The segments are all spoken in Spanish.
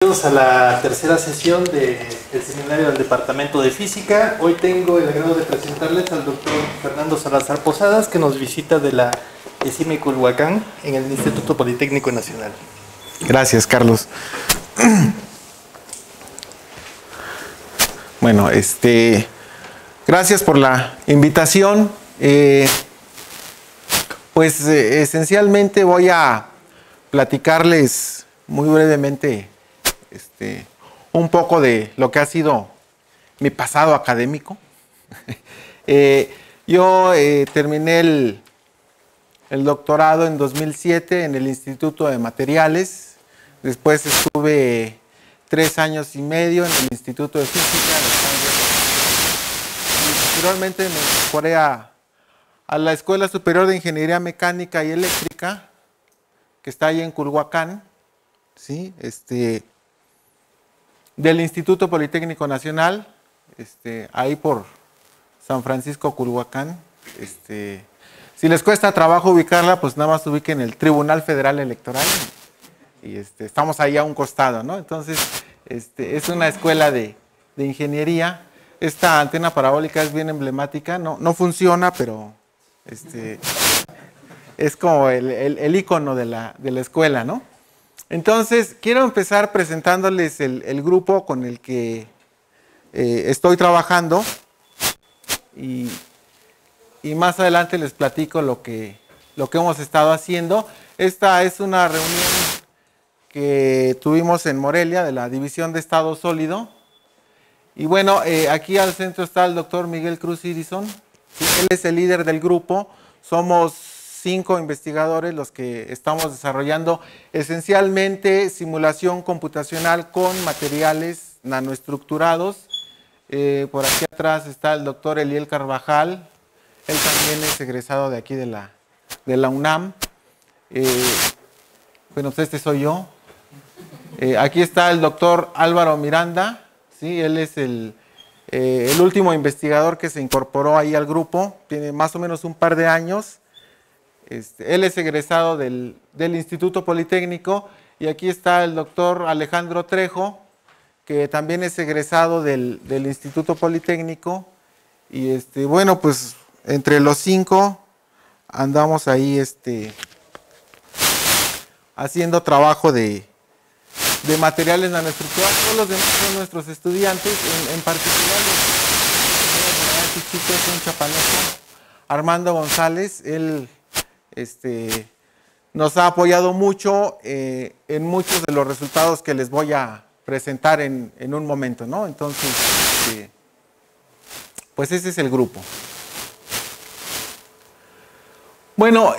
Bienvenidos a la tercera sesión del seminario del Departamento de Física. Hoy tengo el agrado de presentarles al doctor Fernando Salazar Posadas, que nos visita de la ESIME Culhuacán en el Instituto Politécnico Nacional. Gracias, Carlos. Bueno, gracias por la invitación. Esencialmente voy a platicarles muy brevemente un poco de lo que ha sido mi pasado académico. Yo terminé el doctorado en 2007 en el Instituto de Materiales. Después estuve 3 años y medio en el Instituto de Física. Y posteriormente me incorporé a la Escuela Superior de Ingeniería Mecánica y Eléctrica, que está ahí en Culhuacán, ¿sí? Del Instituto Politécnico Nacional, ahí por San Francisco, Culhuacán. Si les cuesta trabajo ubicarla, pues nada más ubiquen el Tribunal Federal Electoral y estamos ahí a un costado, ¿no? Entonces, es una escuela de ingeniería. Esta antena parabólica es bien emblemática, no funciona, pero es como el icono de la escuela, ¿no? Entonces, quiero empezar presentándoles el grupo con el que estoy trabajando y más adelante les platico lo que hemos estado haciendo. Esta es una reunión que tuvimos en Morelia de la División de Estado Sólido. Y bueno, aquí al centro está el doctor Miguel Cruz Irison. ¿Sí? Él es el líder del grupo. Somos 5 investigadores los que estamos desarrollando esencialmente simulación computacional con materiales nanoestructurados. Por aquí atrás está el doctor Eliel Carvajal. Él también es egresado de aquí de la UNAM. Bueno, pues soy yo. Aquí está el doctor Álvaro Miranda. ¿Sí? Él es el último investigador que se incorporó ahí al grupo. Tiene más o menos un par de años. Él es egresado del Instituto Politécnico. Y aquí está el doctor Alejandro Trejo, que también es egresado del Instituto Politécnico. Y bueno, pues entre los 5 andamos ahí haciendo trabajo de materiales nanoestructurados. Todos los demás son nuestros estudiantes, en particular este chico es un chapaneco, Armando González. Él nos ha apoyado mucho en muchos de los resultados que les voy a presentar en un momento, ¿no? Entonces, pues ese es el grupo. Bueno,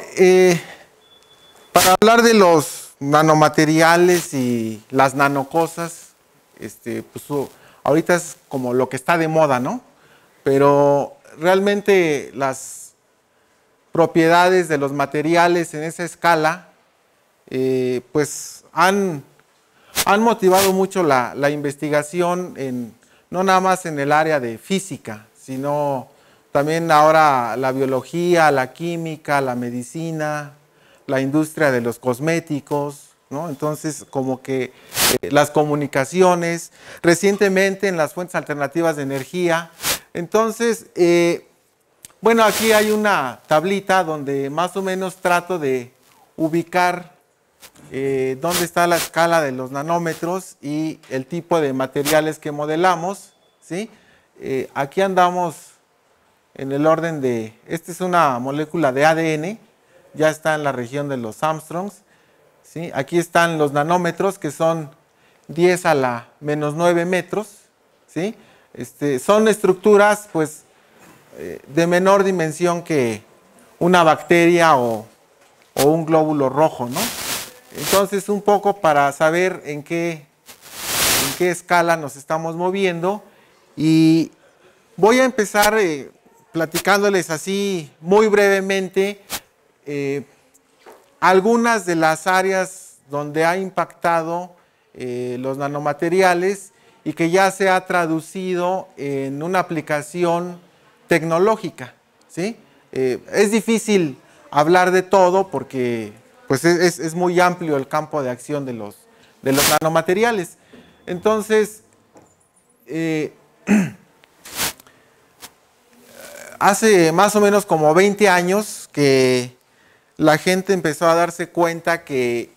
para hablar de los nanomateriales y las nanocosas, pues ahorita es como lo que está de moda, ¿no? Pero realmente las propiedades de los materiales en esa escala, pues han motivado mucho la investigación, no nada más en el área de física, sino también ahora la biología, la química, la medicina, la industria de los cosméticos, ¿no? Entonces, como que las comunicaciones, recientemente en las fuentes alternativas de energía. Entonces, bueno, aquí hay una tablita donde más o menos trato de ubicar dónde está la escala de los nanómetros y el tipo de materiales que modelamos, ¿sí? Aquí andamos en el orden de, esta es una molécula de ADN, ya está en la región de los Armstrongs, ¿sí? Aquí están los nanómetros, que son 10 a la menos 9 metros, ¿sí? Son estructuras, pues, de menor dimensión que una bacteria o un glóbulo rojo, ¿no? Entonces, un poco para saber en qué escala nos estamos moviendo, y voy a empezar platicándoles así muy brevemente algunas de las áreas donde ha impactado los nanomateriales y que ya se ha traducido en una aplicación tecnológica, ¿sí? Es difícil hablar de todo porque pues es muy amplio el campo de acción de los nanomateriales. Entonces, hace más o menos como 20 años que la gente empezó a darse cuenta que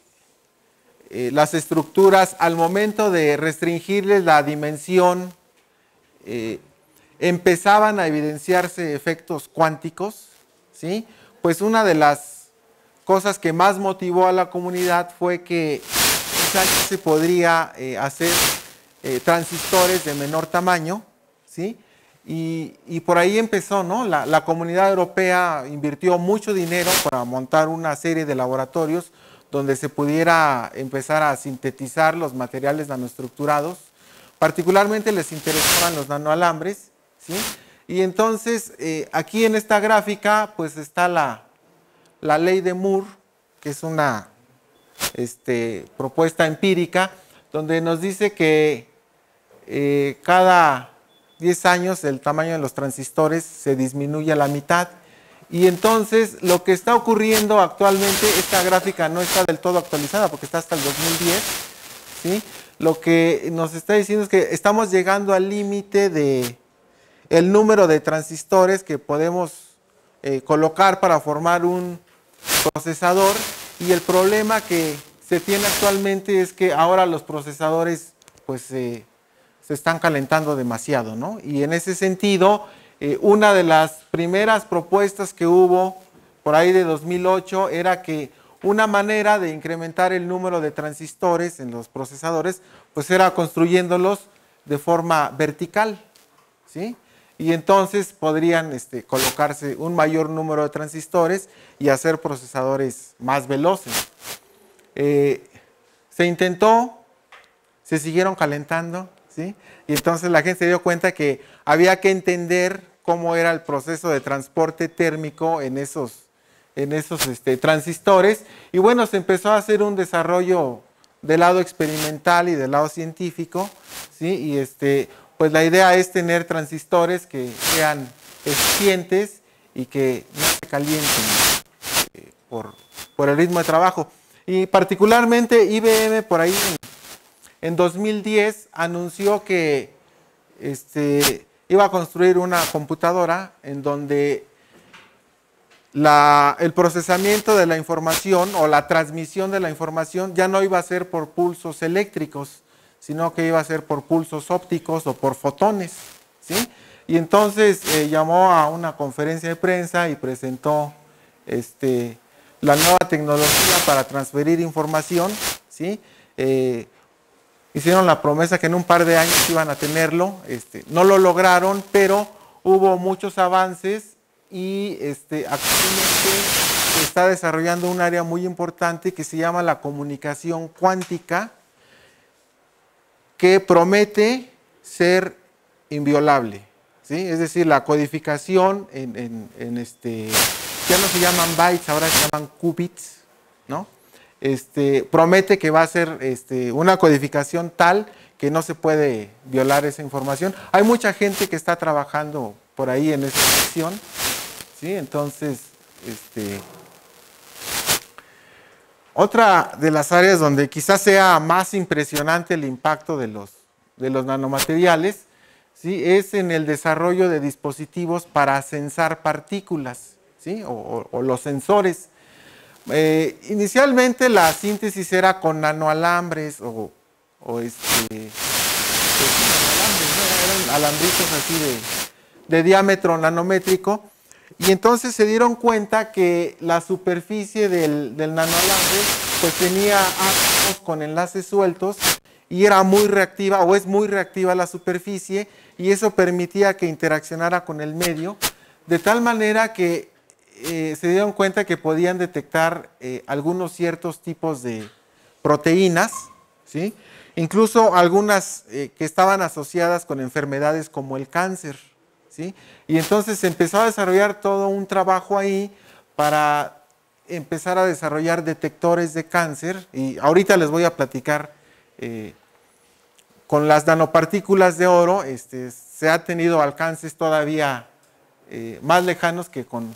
las estructuras, al momento de restringirles la dimensión, empezaban a evidenciarse efectos cuánticos, ¿sí? Pues una de las cosas que más motivó a la comunidad fue que quizás se podría hacer transistores de menor tamaño, ¿sí? Y por ahí empezó, ¿no? La comunidad europea invirtió mucho dinero para montar una serie de laboratorios donde se pudiera empezar a sintetizar los materiales nanoestructurados. Particularmente les interesaban los nanoalambres, ¿sí? Y entonces, aquí en esta gráfica, pues está la ley de Moore, que es una propuesta empírica, donde nos dice que cada 10 años el tamaño de los transistores se disminuye a la mitad. Y entonces lo que está ocurriendo actualmente, esta gráfica no está del todo actualizada porque está hasta el 2010, ¿sí? Lo que nos está diciendo es que estamos llegando al límite de el número de transistores que podemos colocar para formar un procesador, y el problema que se tiene actualmente es que ahora los procesadores pues se están calentando demasiado, ¿no? Y en ese sentido, una de las primeras propuestas que hubo por ahí de 2008 era que una manera de incrementar el número de transistores en los procesadores pues era construyéndolos de forma vertical, ¿sí? Y entonces podrían colocarse un mayor número de transistores y hacer procesadores más veloces. Se intentó, se siguieron calentando, ¿sí? Y entonces la gente se dio cuenta que había que entender cómo era el proceso de transporte térmico en esos transistores. Y bueno, se empezó a hacer un desarrollo del lado experimental y del lado científico, ¿sí? Y pues la idea es tener transistores que sean eficientes y que no se calienten por el ritmo de trabajo. Y particularmente IBM por ahí en 2010 anunció que iba a construir una computadora en donde el procesamiento de la información o la transmisión de la información ya no iba a ser por pulsos eléctricos, sino que iba a ser por pulsos ópticos o por fotones, ¿sí? Y entonces llamó a una conferencia de prensa y presentó la nueva tecnología para transferir información, ¿sí? Hicieron la promesa que en un par de años iban a tenerlo, no lo lograron, pero hubo muchos avances y actualmente se está desarrollando un área muy importante que se llama la comunicación cuántica, que promete ser inviolable, ¿sí? Es decir, la codificación ya no se llaman bytes, ahora se llaman qubits, ¿no? Promete que va a ser una codificación tal que no se puede violar esa información. Hay mucha gente que está trabajando por ahí en esa dirección, ¿sí? Entonces, otra de las áreas donde quizás sea más impresionante el impacto de los nanomateriales, ¿sí? Es en el desarrollo de dispositivos para censar partículas, ¿sí? o los sensores. Inicialmente la síntesis era con nanoalambres o nanoalambres, ¿no? Eran alambritos así de diámetro nanométrico, y entonces se dieron cuenta que la superficie del nanoalambre pues tenía átomos con enlaces sueltos y era muy reactiva, o es muy reactiva la superficie, y eso permitía que interaccionara con el medio, de tal manera que se dieron cuenta que podían detectar algunos ciertos tipos de proteínas, ¿sí? Incluso algunas que estaban asociadas con enfermedades como el cáncer, ¿sí? Y entonces se empezó a desarrollar todo un trabajo ahí para empezar a desarrollar detectores de cáncer, y ahorita les voy a platicar con las nanopartículas de oro, se ha tenido alcances todavía más lejanos que con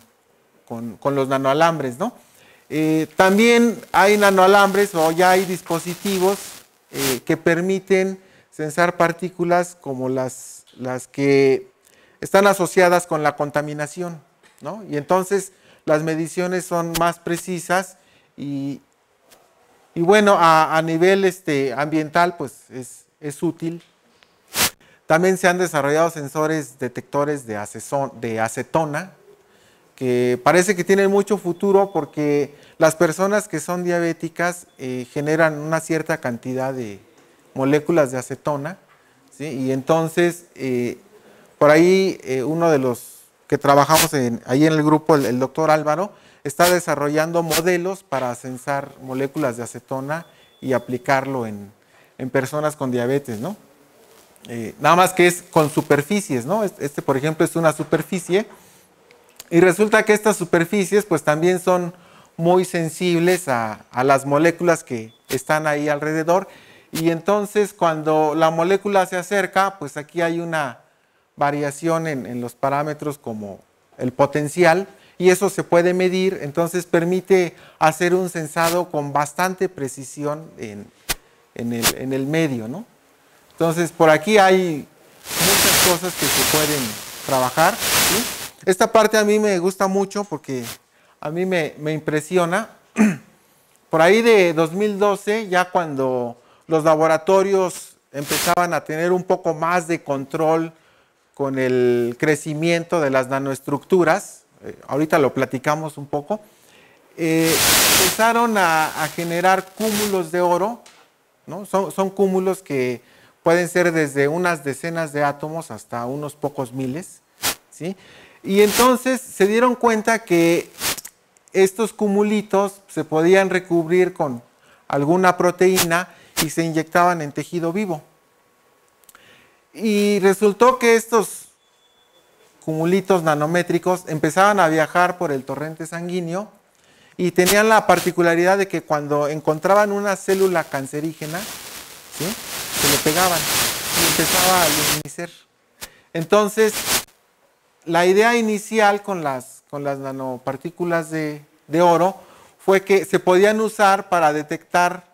los nanoalambres, ¿no? También hay nanoalambres, o ya hay dispositivos que permiten censar partículas como las que están asociadas con la contaminación, ¿no? Y entonces las mediciones son más precisas y bueno, a nivel ambiental pues es útil. También se han desarrollado sensores detectores de acetona, que parece que tienen mucho futuro porque las personas que son diabéticas generan una cierta cantidad de moléculas de acetona, ¿sí? Y entonces, por ahí uno de los que trabajamos ahí en el grupo, el doctor Álvaro, está desarrollando modelos para censar moléculas de acetona y aplicarlo en personas con diabetes, ¿no? Nada más que es con superficies, ¿no? Por ejemplo, es una superficie y resulta que estas superficies pues también son muy sensibles a las moléculas que están ahí alrededor y entonces cuando la molécula se acerca, pues aquí hay una variación en los parámetros como el potencial y eso se puede medir, entonces permite hacer un censado con bastante precisión en el medio, ¿no? Entonces por aquí hay muchas cosas que se pueden trabajar, ¿sí? Esta parte a mí me gusta mucho porque a mí me impresiona. Por ahí de 2012, ya cuando los laboratorios empezaban a tener un poco más de control con el crecimiento de las nanoestructuras, ahorita lo platicamos un poco, empezaron a generar cúmulos de oro, ¿no? Son cúmulos que pueden ser desde unas decenas de átomos hasta unos pocos miles, ¿sí? Y entonces se dieron cuenta que estos cumulitos se podían recubrir con alguna proteína y se inyectaban en tejido vivo. Y resultó que estos cumulitos nanométricos empezaban a viajar por el torrente sanguíneo y tenían la particularidad de que cuando encontraban una célula cancerígena, ¿sí?, se le pegaban y empezaba a luminiscer. Entonces, la idea inicial con las nanopartículas de oro fue que se podían usar para detectar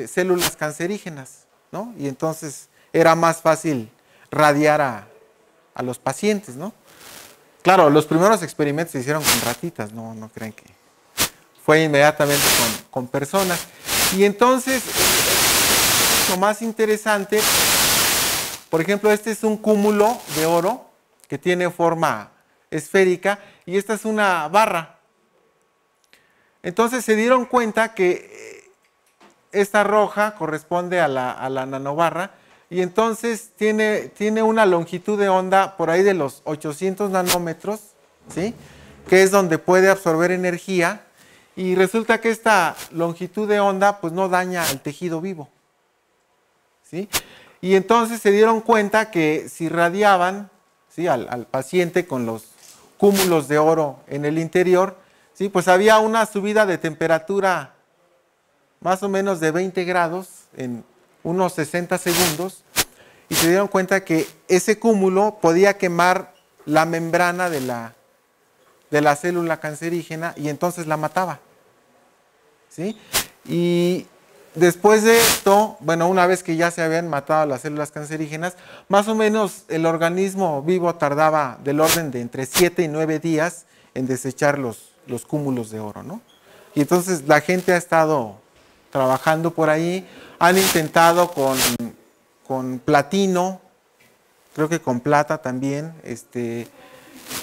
células cancerígenas, ¿no? Y entonces era más fácil radiar a los pacientes, ¿no? Claro, los primeros experimentos se hicieron con ratitas, no crean que fue inmediatamente con personas. Y entonces, lo más interesante, por ejemplo, este es un cúmulo de oro que tiene forma esférica y esta es una barra. Entonces se dieron cuenta que esta roja corresponde a la nanobarra y entonces tiene una longitud de onda por ahí de los 800 nanómetros, ¿sí?, que es donde puede absorber energía y resulta que esta longitud de onda pues no daña el tejido vivo, ¿sí? Y entonces se dieron cuenta que si radiaban, ¿sí?, al paciente con los cúmulos de oro en el interior, ¿sí?, pues había una subida de temperatura más o menos de 20 grados en unos 60 segundos y se dieron cuenta que ese cúmulo podía quemar la membrana de la célula cancerígena y entonces la mataba, ¿sí? Y después de esto, bueno, una vez que ya se habían matado las células cancerígenas, más o menos el organismo vivo tardaba del orden de entre 7 y 9 días en desechar los cúmulos de oro, ¿no? Y entonces la gente ha estado trabajando por ahí, han intentado con platino, creo que con plata también,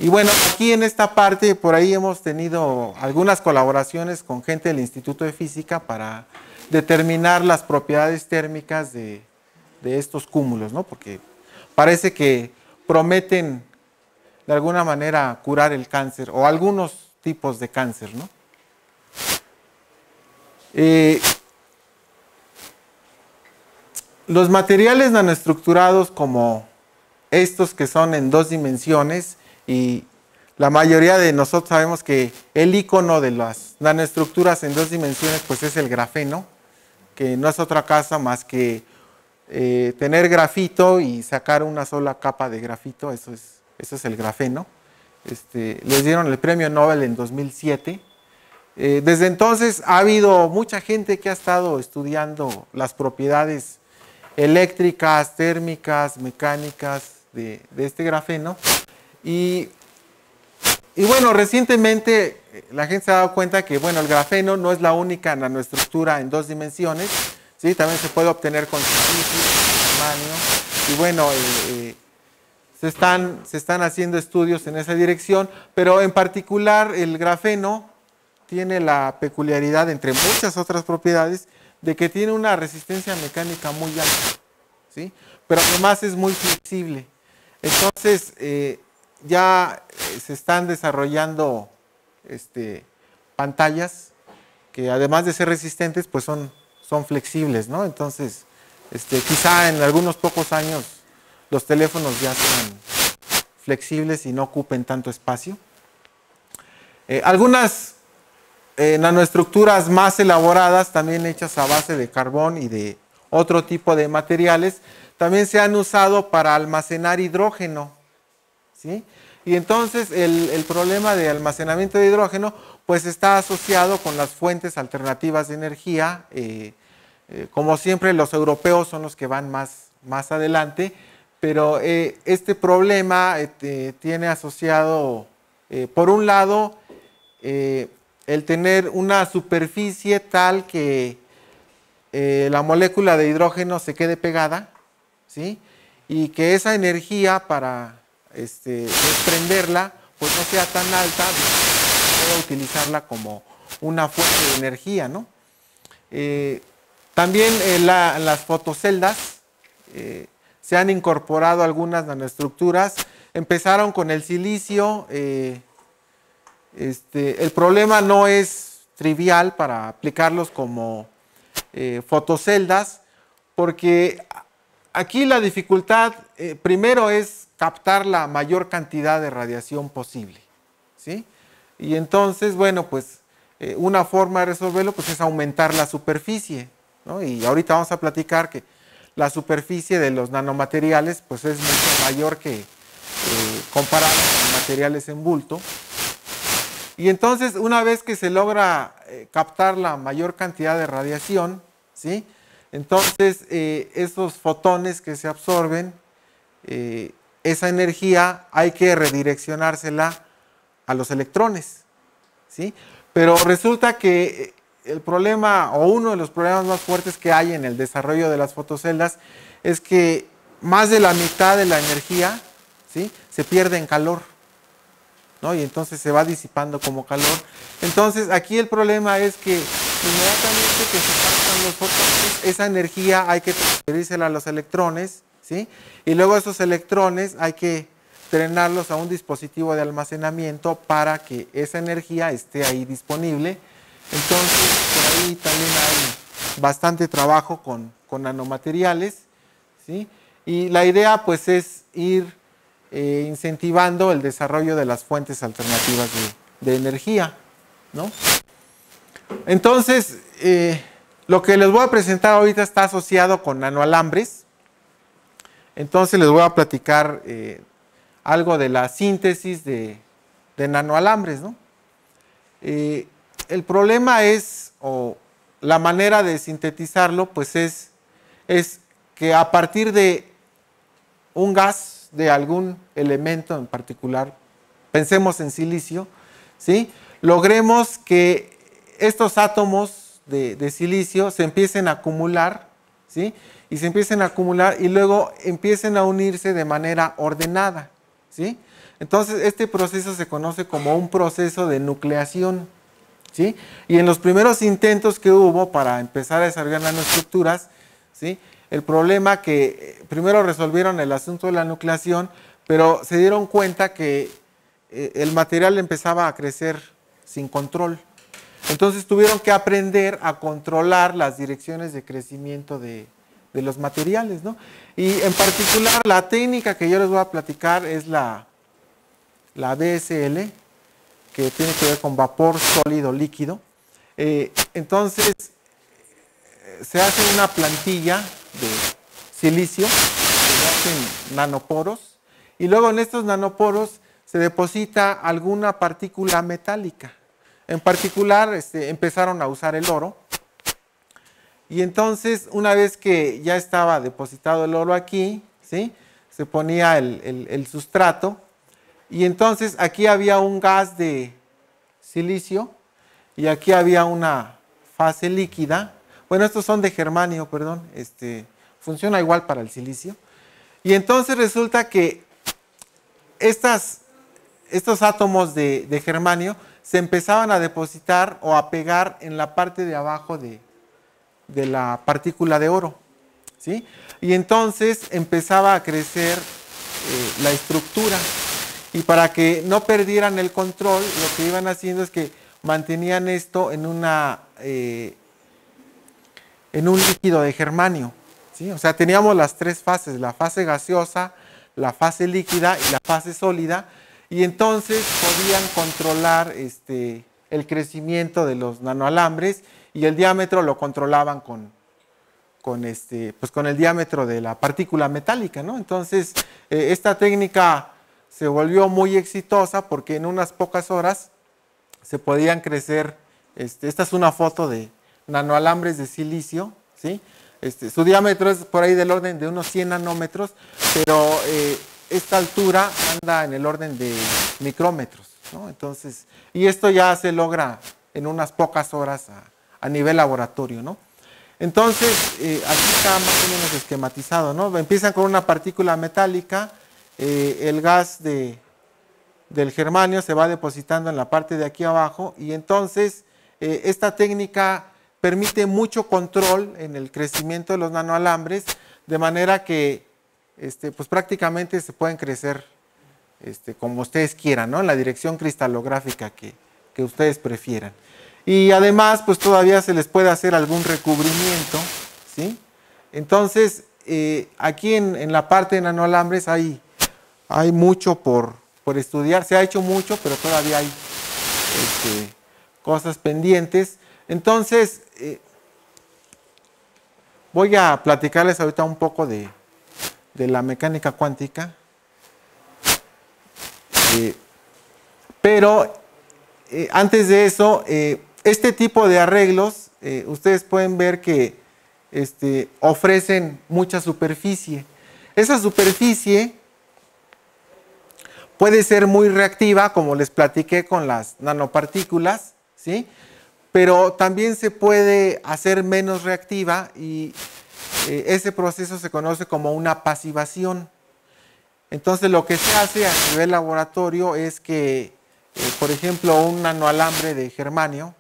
y bueno, aquí en esta parte, por ahí hemos tenido algunas colaboraciones con gente del Instituto de Física para determinar las propiedades térmicas de estos cúmulos, ¿no? Porque parece que prometen de alguna manera curar el cáncer o algunos tipos de cáncer, ¿no? Los materiales nanoestructurados como estos que son en 2 dimensiones y la mayoría de nosotros sabemos que el icono de las nanoestructuras en 2 dimensiones pues es el grafeno, que no es otra cosa más que tener grafito y sacar una sola capa de grafito, eso es el grafeno. Les dieron el premio Nobel en 2007. Desde entonces ha habido mucha gente que ha estado estudiando las propiedades eléctricas, térmicas, mecánicas de este grafeno. Y bueno, recientemente la gente se ha dado cuenta que, bueno, el grafeno no es la única nanoestructura en 2 dimensiones, ¿sí? También se puede obtener con silicio, germanio, y bueno, se están haciendo estudios en esa dirección, pero en particular el grafeno tiene la peculiaridad, entre muchas otras propiedades, de que tiene una resistencia mecánica muy alta, ¿sí? Pero además es muy flexible. Entonces, ya se están desarrollando pantallas que además de ser resistentes, pues son flexibles, ¿no? Entonces, quizá en algunos pocos años los teléfonos ya sean flexibles y no ocupen tanto espacio. Algunas nanoestructuras más elaboradas, también hechas a base de carbón y de otro tipo de materiales, también se han usado para almacenar hidrógeno, ¿sí? Y entonces el problema de almacenamiento de hidrógeno pues está asociado con las fuentes alternativas de energía. Como siempre, los europeos son los que van más adelante, pero este problema tiene asociado, por un lado, el tener una superficie tal que la molécula de hidrógeno se quede pegada, ¿sí? Y que esa energía para desprenderla pues no sea tan alta, pueda utilizarla como una fuente de energía, ¿no? También las fotoceldas se han incorporado algunas nanoestructuras. Empezaron con el silicio. El problema no es trivial para aplicarlos como fotoceldas, porque aquí la dificultad primero es captar la mayor cantidad de radiación posible, ¿sí? Y entonces, bueno, pues una forma de resolverlo pues, es aumentar la superficie, ¿no? Y ahorita vamos a platicar que la superficie de los nanomateriales pues, es mucho mayor que comparado con materiales en bulto. Y entonces, una vez que se logra captar la mayor cantidad de radiación, ¿sí? Entonces, esos fotones que se absorben, esa energía hay que redireccionársela a los electrones, ¿sí? Pero resulta que el problema, o uno de los problemas más fuertes que hay en el desarrollo de las fotoceldas, es que más de la mitad de la energía, ¿sí? Se pierde en calor, ¿no? Y entonces se va disipando como calor. Entonces, aquí el problema es que inmediatamente que se captan los fotones, esa energía hay que transferírsela a los electrones, ¿sí? Y luego esos electrones hay que drenarlos a un dispositivo de almacenamiento para que esa energía esté ahí disponible. Entonces, por ahí también hay bastante trabajo con nanomateriales, ¿sí? Y la idea, pues, es ir incentivando el desarrollo de las fuentes alternativas de energía, ¿no? Entonces, lo que les voy a presentar ahorita está asociado con nanoalambres. Entonces les voy a platicar algo de la síntesis de nanoalambres, ¿no? El problema es, o la manera de sintetizarlo, pues es que a partir de un gas, de algún elemento en particular, pensemos en silicio, ¿sí? Logremos que estos átomos de silicio se empiecen a acumular, ¿sí? Y se empiecen a acumular y luego empiecen a unirse de manera ordenada, ¿sí? Entonces, este proceso se conoce como un proceso de nucleación, ¿sí? Y en los primeros intentos que hubo para empezar a desarrollar nanoestructuras, ¿sí? El problema que primero resolvieron el asunto de la nucleación, pero se dieron cuenta que el material empezaba a crecer sin control. Entonces tuvieron que aprender a controlar las direcciones de crecimiento de los materiales, ¿no? Y en particular la técnica que yo les voy a platicar es la VSL, que tiene que ver con vapor sólido líquido. Entonces se hace una plantilla de silicio, se hacen nanoporos, y luego en estos nanoporos se deposita alguna partícula metálica. En particular empezaron a usar el oro. Y entonces, una vez que ya estaba depositado el oro aquí, ¿sí? Se ponía el sustrato, y entonces aquí había un gas de silicio, y aquí había una fase líquida. Bueno, estos son de germanio, perdón, funciona igual para el silicio. Y entonces resulta que estos átomos de germanio se empezaban a depositar o a pegar en la parte de abajo de la partícula de oro, ¿sí? Y entonces empezaba a crecer la estructura, y para que no perdieran el control, lo que iban haciendo es que mantenían esto en un líquido de germanio, ¿sí? O sea, teníamos las tres fases: la fase gaseosa, la fase líquida y la fase sólida, y entonces podían controlar el crecimiento de los nanoalambres, y el diámetro lo controlaban con el diámetro de la partícula metálica, ¿no? Entonces, esta técnica se volvió muy exitosa porque en unas pocas horas se podían crecer, esta es una foto de nanoalambres de silicio, ¿sí? Su diámetro es por ahí del orden de unos 100 nanómetros, pero esta altura anda en el orden de micrómetros, ¿no? Entonces, y esto ya se logra en unas pocas horas a nivel laboratorio, ¿no? Entonces, aquí está más o menos esquematizado, ¿no? Empiezan con una partícula metálica, el gas del germanio se va depositando en la parte de aquí abajo, y entonces esta técnica permite mucho control en el crecimiento de los nanoalambres, de manera que pues prácticamente se pueden crecer como ustedes quieran, ¿no? En la dirección cristalográfica que ustedes prefieran. Y además, pues todavía se les puede hacer algún recubrimiento, ¿sí? Entonces, aquí en la parte de nanoalambres hay mucho por estudiar. Se ha hecho mucho, pero todavía hay cosas pendientes. Entonces, voy a platicarles ahorita un poco de la mecánica cuántica. Pero antes de eso, este tipo de arreglos, ustedes pueden ver que ofrecen mucha superficie. Esa superficie puede ser muy reactiva, como les platiqué con las nanopartículas, ¿sí? Pero también se puede hacer menos reactiva, y ese proceso se conoce como una pasivación. Entonces, lo que se hace a nivel laboratorio es que, por ejemplo, un nanoalambre de germanio,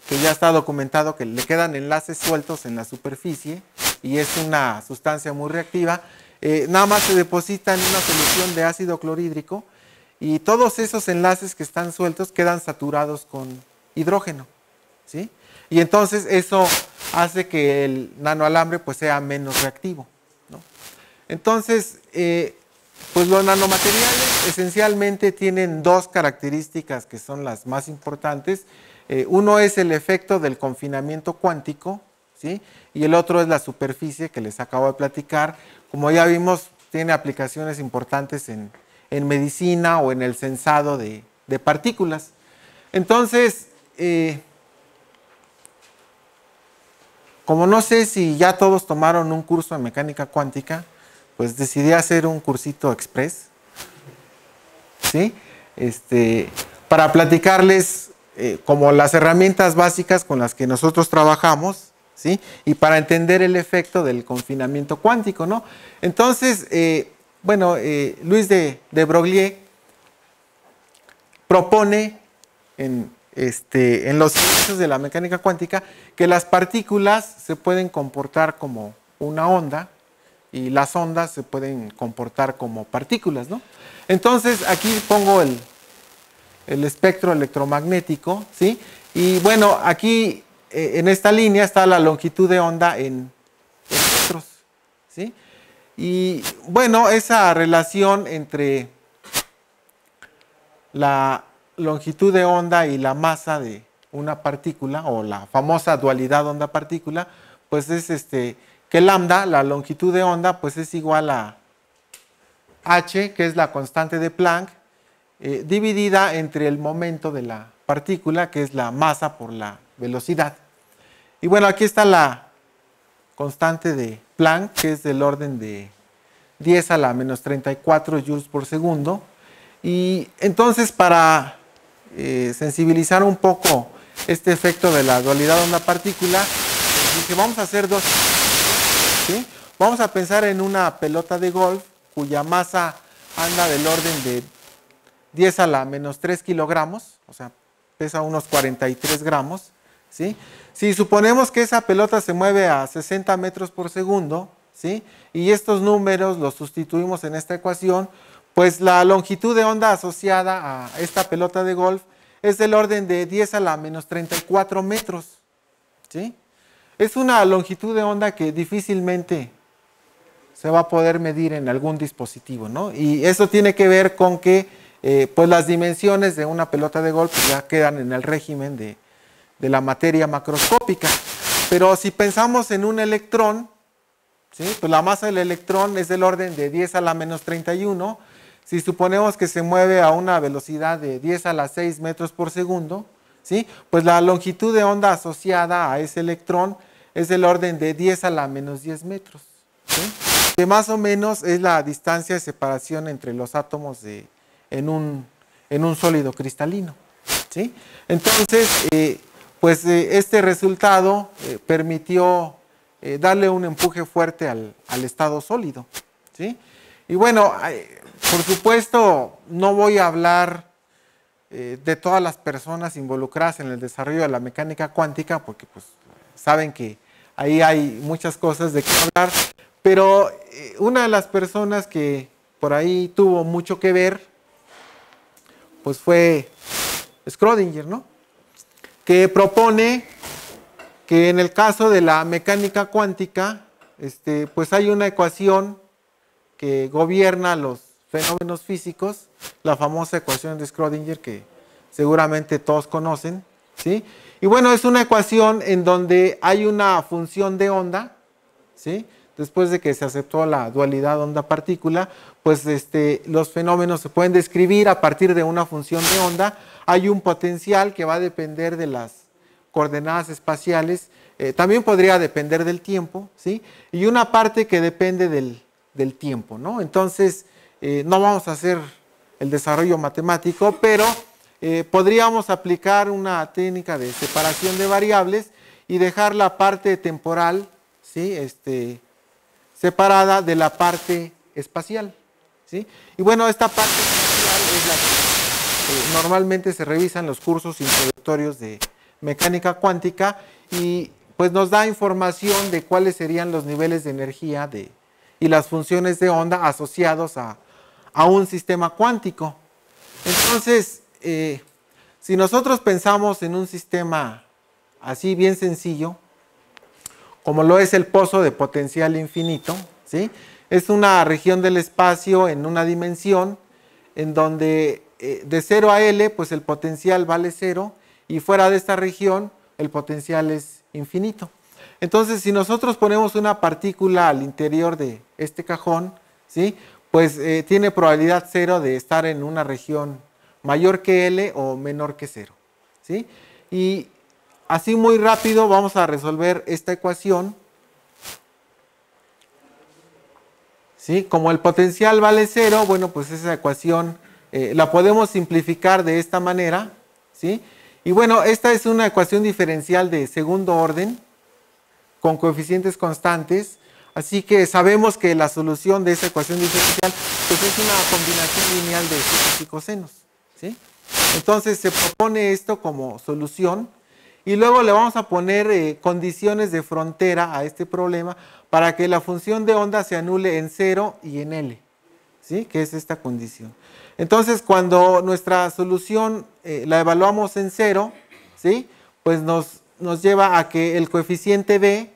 que ya está documentado que le quedan enlaces sueltos en la superficie y es una sustancia muy reactiva, nada más se deposita en una solución de ácido clorhídrico, y todos esos enlaces que están sueltos quedan saturados con hidrógeno, ¿sí? Y entonces eso hace que el nanoalambre pues sea menos reactivo, ¿no? Entonces, pues los nanomateriales esencialmente tienen dos características que son las más importantes. Uno es el efecto del confinamiento cuántico, ¿sí? Y el otro es la superficie que les acabo de platicar. Como ya vimos, tiene aplicaciones importantes en medicina o en el sensado de partículas. Entonces, como no sé si ya todos tomaron un curso de mecánica cuántica, pues decidí hacer un cursito express, ¿sí? Para platicarles como las herramientas básicas con las que nosotros trabajamos, ¿sí? Y para entender el efecto del confinamiento cuántico, ¿no? Entonces, Luis de Broglie propone en los inicios de la mecánica cuántica que las partículas se pueden comportar como una onda y las ondas se pueden comportar como partículas, ¿no? Entonces, aquí pongo el espectro electromagnético, ¿sí? Y bueno, aquí en esta línea está la longitud de onda en metros, ¿sí? Y bueno, esa relación entre la longitud de onda y la masa de una partícula, o la famosa dualidad onda-partícula, pues es que lambda, la longitud de onda, pues es igual a h, que es la constante de Planck, dividida entre el momento de la partícula, que es la masa por la velocidad. Y bueno, aquí está la constante de Planck, que es del orden de 10 a la menos 34 joules por segundo. Y entonces, para sensibilizar un poco este efecto de la dualidad onda-partícula, dije, vamos a hacer dos. ¿Sí? Vamos a pensar en una pelota de golf cuya masa anda del orden de 10 a la menos 3 kilogramos, o sea, pesa unos 43 gramos. ¿Sí? Si suponemos que esa pelota se mueve a 60 metros por segundo, ¿sí? Y estos números los sustituimos en esta ecuación, pues la longitud de onda asociada a esta pelota de golf es del orden de 10 a la menos 34 metros. ¿Sí? Es una longitud de onda que difícilmente se va a poder medir en algún dispositivo, ¿no? Y eso tiene que ver con que pues las dimensiones de una pelota de golf ya quedan en el régimen de la materia macroscópica. Pero si pensamos en un electrón, ¿sí? Pues la masa del electrón es del orden de 10 a la menos 31. Si suponemos que se mueve a una velocidad de 10 a la 6 metros por segundo, ¿sí? Pues la longitud de onda asociada a ese electrón es del orden de 10 a la menos 10 metros. ¿Sí? Que más o menos es la distancia de separación entre los átomos en un sólido cristalino. ¿Sí? Entonces, este resultado permitió darle un empuje fuerte al estado sólido. ¿Sí? Y bueno, por supuesto, no voy a hablar de todas las personas involucradas en el desarrollo de la mecánica cuántica, porque pues saben que ahí hay muchas cosas de qué hablar, pero una de las personas que por ahí tuvo mucho que ver, pues fue Schrödinger, ¿no? Que propone que en el caso de la mecánica cuántica, pues hay una ecuación que gobierna los fenómenos físicos, la famosa ecuación de Schrödinger que seguramente todos conocen, ¿sí? Y bueno, es una ecuación en donde hay una función de onda, ¿sí? Después de que se aceptó la dualidad onda-partícula, pues los fenómenos se pueden describir a partir de una función de onda. Hay un potencial que va a depender de las coordenadas espaciales, también podría depender del tiempo, ¿sí? Y una parte que depende del tiempo, ¿no? Entonces, no vamos a hacer el desarrollo matemático, pero podríamos aplicar una técnica de separación de variables y dejar la parte temporal, ¿sí? Separada de la parte espacial, ¿sí? Y bueno, esta parte espacial es la que normalmente se revisa en los cursos introductorios de mecánica cuántica y pues nos da información de cuáles serían los niveles de energía y las funciones de onda asociados a un sistema cuántico. Entonces, si nosotros pensamos en un sistema así bien sencillo, como lo es el pozo de potencial infinito, ¿sí? Es una región del espacio en una dimensión en donde de 0 a L, pues el potencial vale 0 y fuera de esta región el potencial es infinito. Entonces, si nosotros ponemos una partícula al interior de este cajón, ¿sí? Pues tiene probabilidad 0 de estar en una región mayor que L o menor que 0. ¿Sí? Y así muy rápido vamos a resolver esta ecuación. ¿Sí? Como el potencial vale 0, bueno, pues esa ecuación la podemos simplificar de esta manera. ¿Sí? Y bueno, esta es una ecuación diferencial de segundo orden con coeficientes constantes. Así que sabemos que la solución de esa ecuación diferencial pues es una combinación lineal de senos y cosenos. ¿Sí? Entonces se propone esto como solución y luego le vamos a poner condiciones de frontera a este problema para que la función de onda se anule en 0 y en L, ¿sí? Que es esta condición. Entonces cuando nuestra solución la evaluamos en 0, ¿sí? Pues nos lleva a que el coeficiente B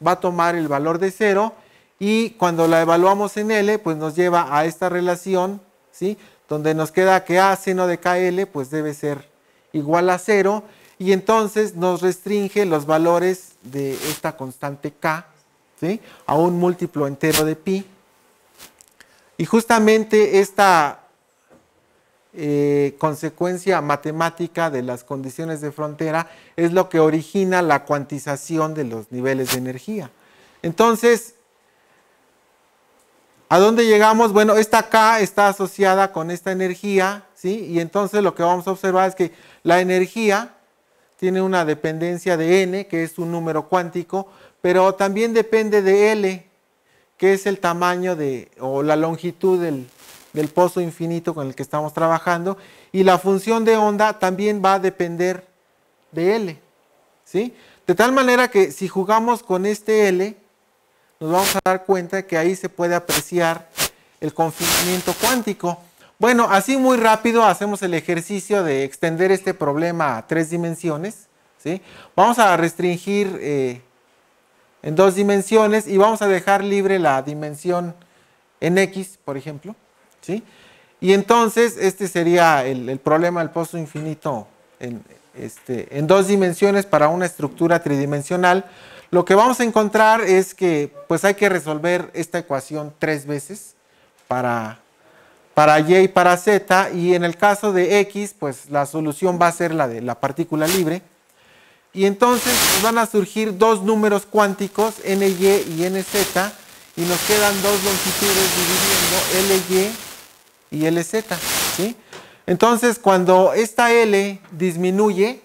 va a tomar el valor de 0 y cuando la evaluamos en L, pues nos lleva a esta relación, ¿sí? Donde nos queda que A seno de KL pues debe ser igual a 0 y entonces nos restringe los valores de esta constante K, ¿sí? A un múltiplo entero de pi. Y justamente esta consecuencia matemática de las condiciones de frontera, es lo que origina la cuantización de los niveles de energía. Entonces, ¿a dónde llegamos? Bueno, esta K está asociada con esta energía, ¿sí? Y entonces lo que vamos a observar es que la energía tiene una dependencia de N, que es un número cuántico, pero también depende de L, que es el tamaño o la longitud del pozo infinito con el que estamos trabajando, y la función de onda también va a depender de L, ¿sí? De tal manera que si jugamos con este L, nos vamos a dar cuenta que ahí se puede apreciar el confinamiento cuántico. Bueno, así muy rápido hacemos el ejercicio de extender este problema a 3 dimensiones, ¿sí? Vamos a restringir en 2 dimensiones y vamos a dejar libre la dimensión en X, por ejemplo, ¿sí? Y entonces este sería el problema del pozo infinito en 2 dimensiones para una estructura tridimensional. Lo que vamos a encontrar es que pues hay que resolver esta ecuación 3 veces para Y y para Z, y en el caso de X, pues la solución va a ser la de la partícula libre. Y entonces nos van a surgir 2 números cuánticos, Ny y Nz, y nos quedan 2 longitudes dividiendo Ly y Lz, ¿sí? Entonces, cuando esta L disminuye,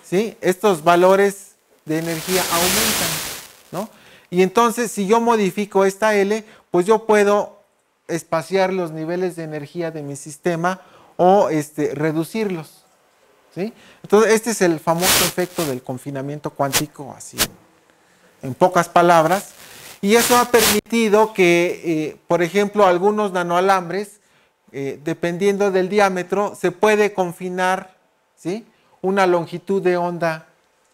¿sí?, estos valores de energía aumentan, ¿no? Y entonces, si yo modifico esta L, pues yo puedo espaciar los niveles de energía de mi sistema o reducirlos, ¿sí? Entonces, este es el famoso efecto del confinamiento cuántico, así en pocas palabras, y eso ha permitido que, por ejemplo, algunos nanoalambres, dependiendo del diámetro, se puede confinar, ¿sí?, una longitud de onda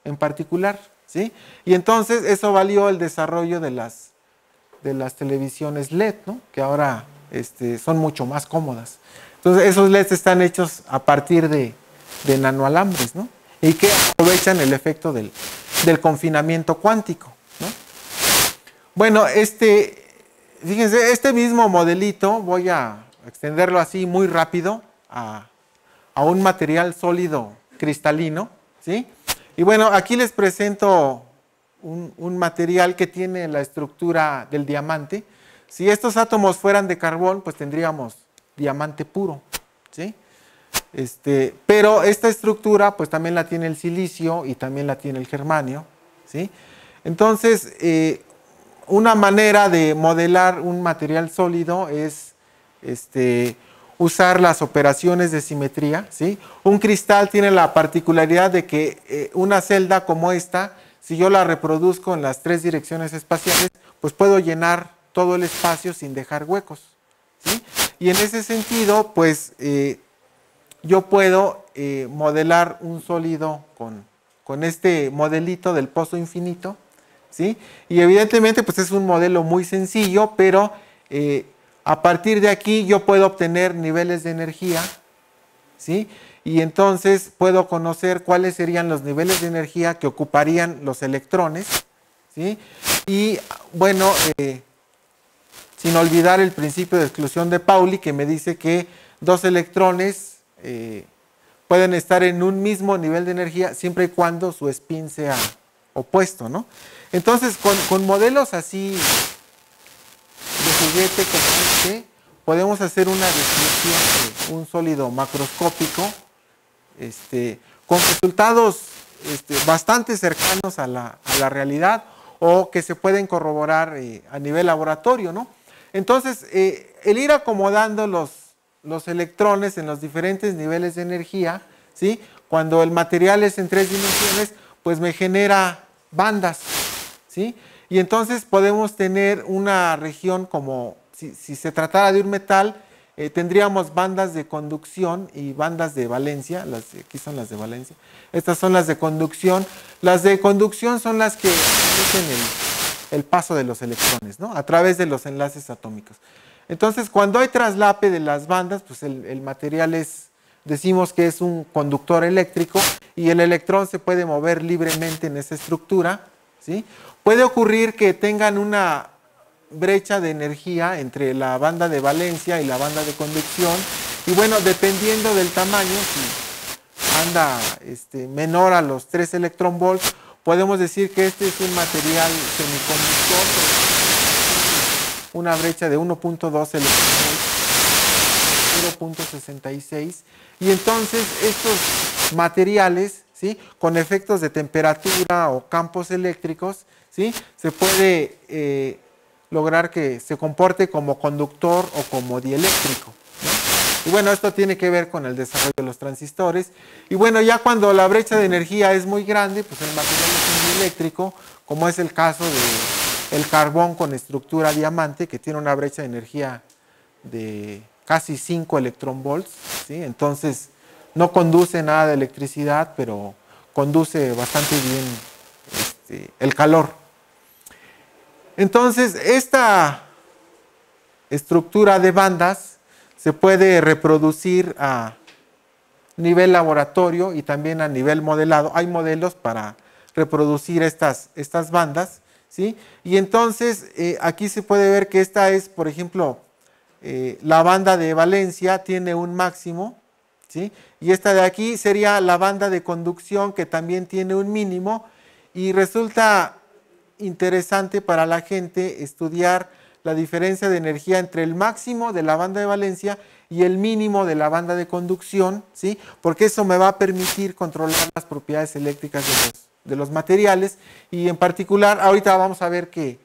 en particular, ¿sí? Y entonces eso valió el desarrollo de las televisiones LED, ¿no?, que ahora son mucho más cómodas. Entonces esos LEDs están hechos a partir de nanoalambres, ¿no?, y que aprovechan el efecto del confinamiento cuántico, ¿no? Bueno, fíjense, este mismo modelito voy a extenderlo así muy rápido a un material sólido cristalino, ¿sí? Y bueno, aquí les presento un material que tiene la estructura del diamante. Si estos átomos fueran de carbón, pues tendríamos diamante puro, ¿sí? Pero esta estructura pues también la tiene el silicio y también la tiene el germanio, ¿sí? Entonces, una manera de modelar un material sólido es usar las operaciones de simetría, ¿sí? Un cristal tiene la particularidad de que una celda como esta, si yo la reproduzco en las 3 direcciones espaciales, pues puedo llenar todo el espacio sin dejar huecos, ¿sí? Y en ese sentido, pues yo puedo modelar un sólido con este modelito del pozo infinito, ¿sí? Y evidentemente pues es un modelo muy sencillo, pero a partir de aquí yo puedo obtener niveles de energía, ¿sí? Y entonces puedo conocer cuáles serían los niveles de energía que ocuparían los electrones, ¿sí? Y bueno, sin olvidar el principio de exclusión de Pauli, que me dice que 2 electrones pueden estar en un mismo nivel de energía siempre y cuando su spin sea opuesto, ¿no? Entonces, con modelos así de juguete como podemos hacer una descripción de un sólido macroscópico con resultados bastante cercanos a la realidad, o que se pueden corroborar a nivel laboratorio, ¿no? Entonces, el ir acomodando los electrones en los diferentes niveles de energía, ¿sí?, cuando el material es en 3 dimensiones, pues me genera bandas, ¿sí? Y entonces podemos tener una región como, si se tratara de un metal, tendríamos bandas de conducción y bandas de valencia. Aquí son las de valencia. Estas son las de conducción. Las de conducción son las que hacen el paso de los electrones, ¿no?, a través de los enlaces atómicos. Entonces, cuando hay traslape de las bandas, pues el material decimos que es un conductor eléctrico, y el electrón se puede mover libremente en esa estructura, ¿sí? Puede ocurrir que tengan una brecha de energía entre la banda de valencia y la banda de conducción, Y bueno, dependiendo del tamaño, si anda menor a los 3 electronvolts, podemos decir que este es un material semiconductor, una brecha de 1.2 electronvolts, 0.66, y entonces estos materiales, ¿sí?, con efectos de temperatura o campos eléctricos, ¿sí?, se puede lograr que se comporte como conductor o como dieléctrico, ¿no? Y bueno, esto tiene que ver con el desarrollo de los transistores. Y bueno, ya cuando la brecha de energía es muy grande, pues el material es un dieléctrico, como es el caso del carbón con estructura diamante, que tiene una brecha de energía de casi 5 electronvolts, ¿sí? Entonces no conduce nada de electricidad, pero conduce bastante bien el calor. Entonces, esta estructura de bandas se puede reproducir a nivel laboratorio y también a nivel modelado. Hay modelos para reproducir estas bandas, ¿sí? Y entonces, aquí se puede ver que esta es, por ejemplo, la banda de valencia tiene un máximo, ¿sí? Y esta de aquí sería la banda de conducción, que también tiene un mínimo, y resulta interesante para la gente estudiar la diferencia de energía entre el máximo de la banda de valencia y el mínimo de la banda de conducción, ¿sí? Porque eso me va a permitir controlar las propiedades eléctricas de los materiales, y en particular ahorita vamos a ver que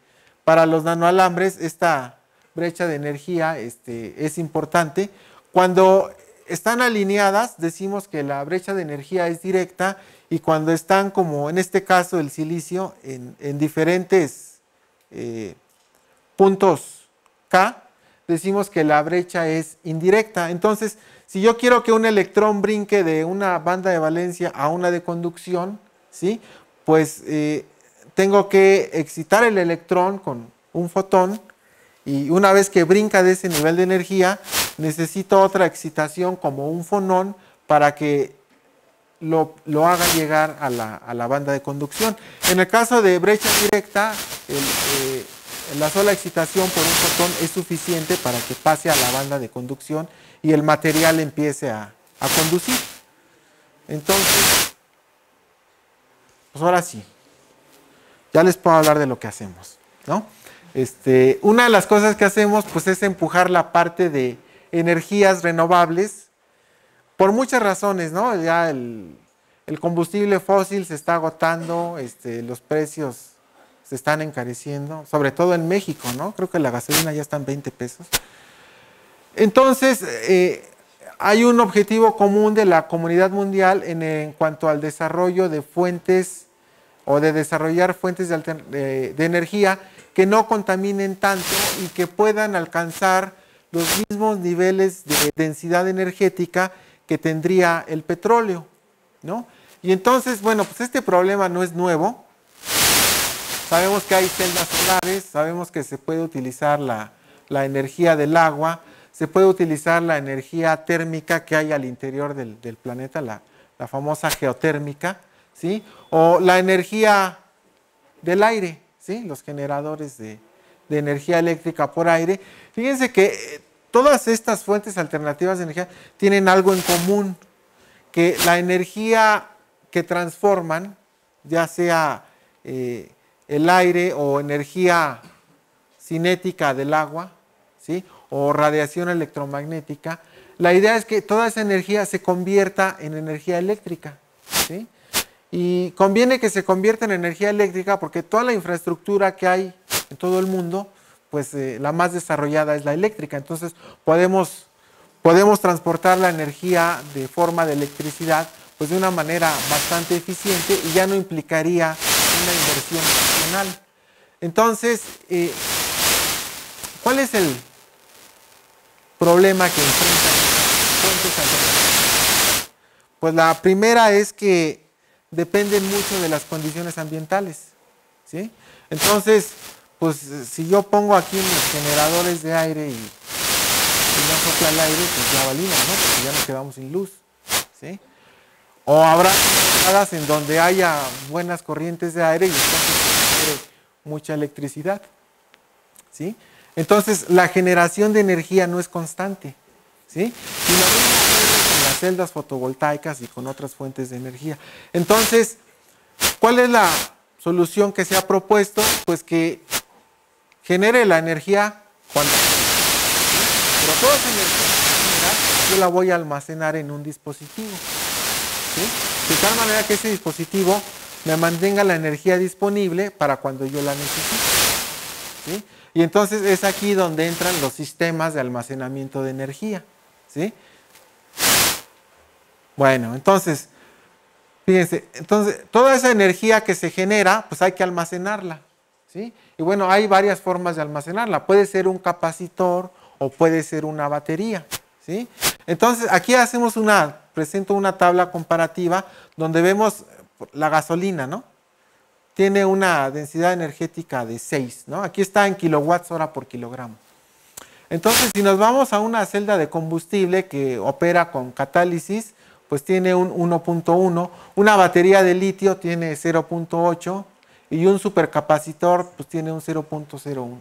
para los nanoalambres esta brecha de energía es importante. Cuando están alineadas decimos que la brecha de energía es directa, y cuando están, como en este caso el silicio, en diferentes puntos K, decimos que la brecha es indirecta. Entonces, si yo quiero que un electrón brinque de una banda de valencia a una de conducción, ¿sí?, pues tengo que excitar el electrón con un fotón, y una vez que brinca de ese nivel de energía, necesito otra excitación como un fonón para que lo haga llegar a la banda de conducción. En el caso de brecha directa, la sola excitación por un fotón es suficiente para que pase a la banda de conducción y el material empiece a conducir. Entonces, pues ahora sí, ya les puedo hablar de lo que hacemos, ¿no? Una de las cosas que hacemos, pues, es empujar la parte de energías renovables por muchas razones, ¿no? Ya el combustible fósil se está agotando, los precios se están encareciendo, sobre todo en México, ¿no? Creo que la gasolina ya está en 20 pesos. Entonces, hay un objetivo común de la comunidad mundial en cuanto al desarrollo de fuentes, o de desarrollar fuentes de energía que no contaminen tanto y que puedan alcanzar los mismos niveles de densidad energética que tendría el petróleo, ¿no? Y entonces, bueno, pues este problema no es nuevo. Sabemos que hay celdas solares, sabemos que se puede utilizar la energía del agua, se puede utilizar la energía térmica que hay al interior del planeta, la famosa geotérmica, ¿sí? O la energía del aire, ¿sí? Los generadores de energía eléctrica por aire. Fíjense que todas estas fuentes alternativas de energía tienen algo en común, que la energía que transforman, ya sea el aire o energía cinética del agua, ¿sí?, o radiación electromagnética, la idea es que toda esa energía se convierta en energía eléctrica, ¿sí? Y conviene que se convierta en energía eléctrica porque toda la infraestructura que hay en todo el mundo, pues la más desarrollada es la eléctrica. Entonces podemos transportar la energía de forma de electricidad, pues de una manera bastante eficiente, y ya no implicaría una inversión adicional. Entonces, ¿cuál es el problema que enfrentan las fuentes alternativas? Pues la primera es que dependen mucho de las condiciones ambientales, ¿sí? Entonces, pues si yo pongo aquí mis generadores de aire y no sopla el aire, pues ya valimos, ¿no? Porque ya nos quedamos sin luz, ¿sí? O habrá temporadas en donde haya buenas corrientes de aire y entonces se genere mucha electricidad, ¿sí? Entonces, la generación de energía no es constante, ¿sí? Y lo mismo ocurre con las celdas fotovoltaicas y con otras fuentes de energía. Entonces, ¿cuál es la solución que se ha propuesto? Pues que genere la energía cuando quiera, ¿sí? Pero toda esa energía que genera, yo la voy a almacenar en un dispositivo, ¿sí? De tal manera que ese dispositivo me mantenga la energía disponible para cuando yo la necesite, ¿sí? Y entonces es aquí donde entran los sistemas de almacenamiento de energía, ¿sí? Bueno, entonces, fíjense, entonces toda esa energía que se genera, pues hay que almacenarla, ¿sí? Y bueno, hay varias formas de almacenarla. Puede ser un capacitor o puede ser una batería, ¿sí? Entonces, aquí presento una tabla comparativa donde vemos la gasolina, ¿no? Tiene una densidad energética de 6, ¿no? Aquí está en kilowatts hora por kilogramo. Entonces, si nos vamos a una celda de combustible que opera con catálisis, pues tiene un 1.1, una batería de litio tiene 0.8 y un supercapacitor pues tiene un 0.01, ¿no?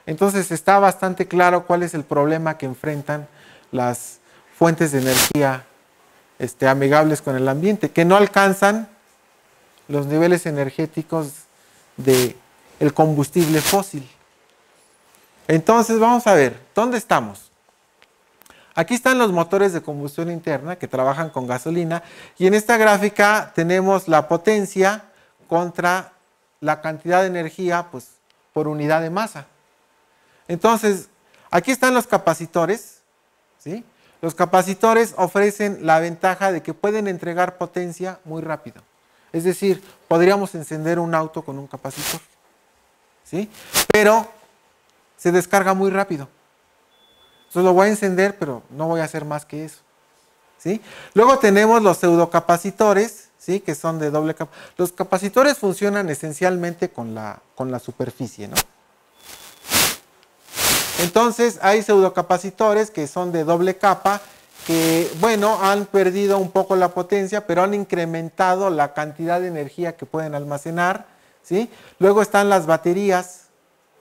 Entonces, está bastante claro cuál es el problema que enfrentan las fuentes de energía amigables con el ambiente, que no alcanzan los niveles energéticos del combustible fósil. Entonces vamos a ver, ¿dónde estamos? Aquí están los motores de combustión interna que trabajan con gasolina y en esta gráfica tenemos la potencia contra la cantidad de energía pues, por unidad de masa. Entonces, aquí están los capacitores, ¿sí? Los capacitores ofrecen la ventaja de que pueden entregar potencia muy rápido. Es decir, podríamos encender un auto con un capacitor, ¿sí? Pero se descarga muy rápido. Entonces lo voy a encender, pero no voy a hacer más que eso, ¿sí? Luego tenemos los pseudocapacitores, ¿sí? Que son de doble capa. Los capacitores funcionan esencialmente con la superficie, ¿no? Entonces hay pseudocapacitores que son de doble capa, que, bueno, han perdido un poco la potencia, pero han incrementado la cantidad de energía que pueden almacenar, ¿sí? Luego están las baterías,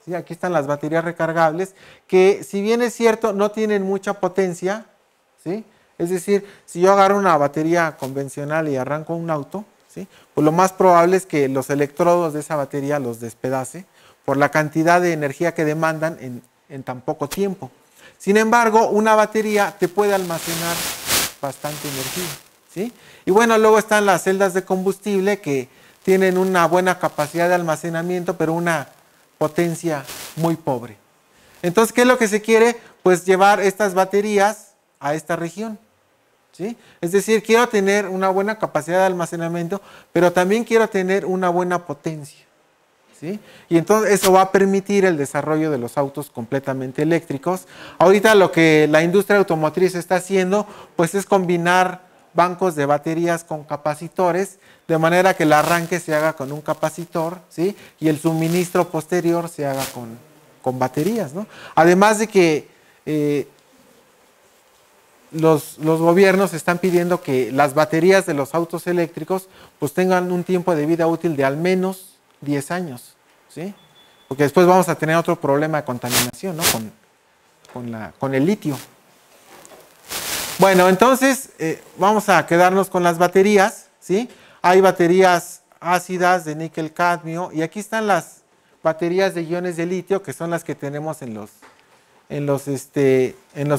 ¿sí? Aquí están las baterías recargables, que si bien es cierto, no tienen mucha potencia, ¿sí? Es decir, si yo agarro una batería convencional y arranco un auto, ¿sí? Pues lo más probable es que los electrodos de esa batería los despedace por la cantidad de energía que demandan en tan poco tiempo. Sin embargo, una batería te puede almacenar bastante energía, ¿sí? Y bueno, luego están las celdas de combustible que tienen una buena capacidad de almacenamiento, pero una potencia muy pobre. Entonces, ¿qué es lo que se quiere? Pues llevar estas baterías a esta región, ¿sí? Es decir, quiero tener una buena capacidad de almacenamiento, pero también quiero tener una buena potencia, ¿sí? Y entonces eso va a permitir el desarrollo de los autos completamente eléctricos. Ahorita lo que la industria automotriz está haciendo, pues es combinar bancos de baterías con capacitores, de manera que el arranque se haga con un capacitor, ¿sí? Y el suministro posterior se haga con baterías, ¿no? Además de que los gobiernos están pidiendo que las baterías de los autos eléctricos pues tengan un tiempo de vida útil de al menos 10 años, ¿sí? Porque después vamos a tener otro problema de contaminación, ¿no? Con el litio. Bueno, entonces vamos a quedarnos con las baterías, ¿sí? Hay baterías ácidas de níquel cadmio y aquí están las baterías de iones de litio, que son las que tenemos en los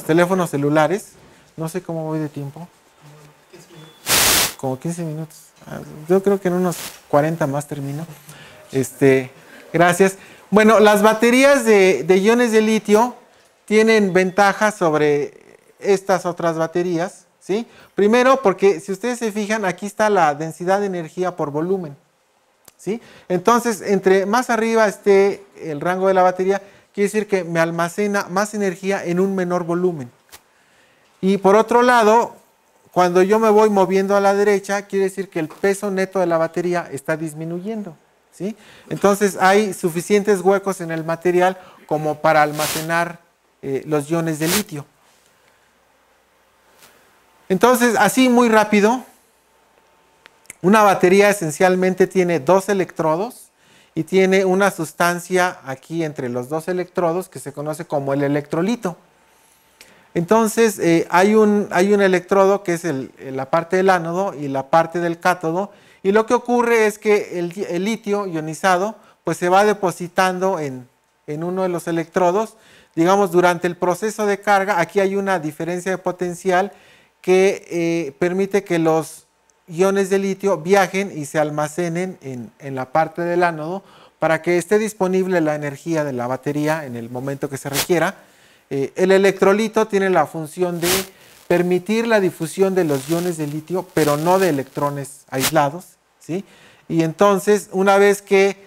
teléfonos celulares. No sé cómo voy de tiempo. Como 15 minutos. Yo creo que en unos 40 más termino. Gracias. Bueno, las baterías de iones de litio tienen ventajas sobre estas otras baterías, ¿sí? Primero, porque si ustedes se fijan, aquí está la densidad de energía por volumen, ¿sí? Entonces, entre más arriba esté el rango de la batería, quiere decir que me almacena más energía en un menor volumen. Y por otro lado, cuando yo me voy moviendo a la derecha, quiere decir que el peso neto de la batería está disminuyendo, ¿sí? Entonces, hay suficientes huecos en el material como para almacenar los iones de litio. Entonces, así muy rápido, una batería esencialmente tiene dos electrodos y tiene una sustancia aquí entre los dos electrodos que se conoce como el electrolito. Entonces, hay un electrodo que es la parte del ánodo y la parte del cátodo, y lo que ocurre es que el litio ionizado pues se va depositando en uno de los electrodos. Digamos, durante el proceso de carga, aquí hay una diferencia de potencial que permite que los iones de litio viajen y se almacenen en la parte del ánodo para que esté disponible la energía de la batería en el momento que se requiera. El electrolito tiene la función de permitir la difusión de los iones de litio, pero no de electrones aislados, ¿sí? Y entonces, una vez que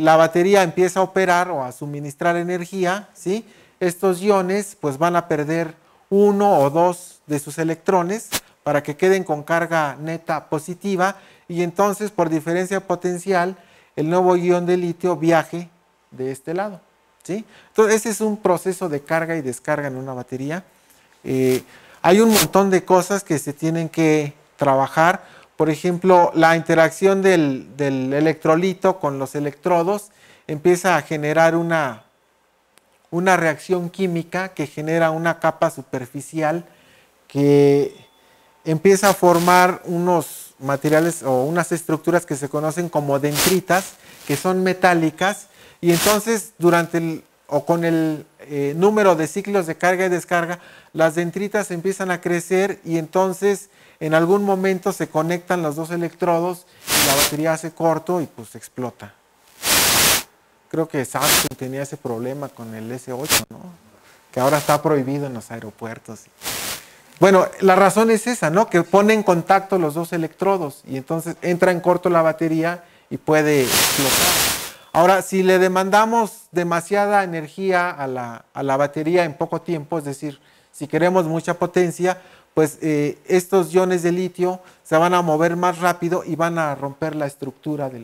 la batería empieza a operar o a suministrar energía, ¿sí?, estos iones pues van a perder uno o dos de sus electrones para que queden con carga neta positiva, y entonces por diferencia potencial el nuevo ion de litio viaje de este lado, ¿sí? Entonces ese es un proceso de carga y descarga en una batería. Hay un montón de cosas que se tienen que trabajar. Por ejemplo, la interacción del electrolito con los electrodos empieza a generar una reacción química que genera una capa superficial que empieza a formar unos materiales o unas estructuras que se conocen como dendritas, que son metálicas, y entonces con el número de ciclos de carga y descarga, las dendritas empiezan a crecer y entonces en algún momento se conectan los dos electrodos y la batería hace corto y pues explota. Creo que Samsung tenía ese problema con el S8, ¿no?, que ahora está prohibido en los aeropuertos. Bueno, la razón es esa, ¿no?, que pone en contacto los dos electrodos y entonces entra en corto la batería y puede explotar. Ahora, si le demandamos demasiada energía a la batería en poco tiempo, es decir, si queremos mucha potencia, pues estos iones de litio se van a mover más rápido y van a romper la estructura de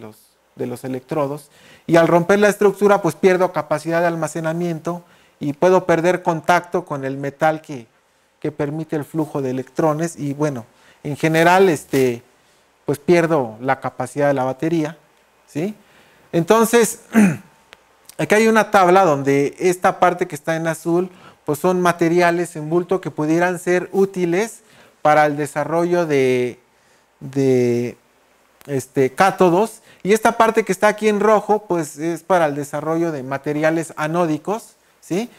los electrodos. Y al romper la estructura, pues pierdo capacidad de almacenamiento y puedo perder contacto con el metal que permite el flujo de electrones. Y bueno, en general, pues pierdo la capacidad de la batería, ¿sí? Entonces, aquí hay una tabla donde esta parte que está en azul, pues son materiales en bulto que pudieran ser útiles para el desarrollo de cátodos, y esta parte que está aquí en rojo pues es para el desarrollo de materiales anódicos, ¿sí?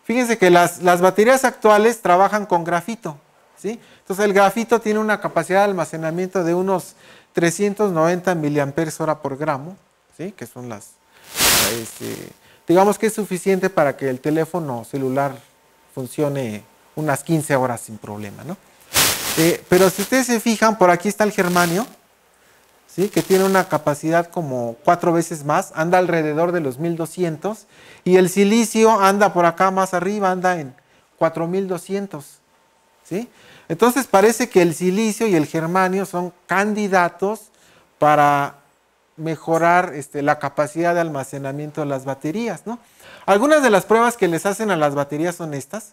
Fíjense que las baterías actuales trabajan con grafito, ¿sí? Entonces el grafito tiene una capacidad de almacenamiento de unos 390 mAh por gramo, ¿sí?, que son digamos que es suficiente para que el teléfono celular funcione unas 15 horas sin problema, ¿no? Pero si ustedes se fijan, por aquí está el germanio, ¿sí?, que tiene una capacidad como 4 veces más, anda alrededor de los 1200, y el silicio anda por acá más arriba, anda en 4200, ¿sí? Entonces parece que el silicio y el germanio son candidatos para mejorar la capacidad de almacenamiento de las baterías, ¿no? Algunas de las pruebas que les hacen a las baterías son estas.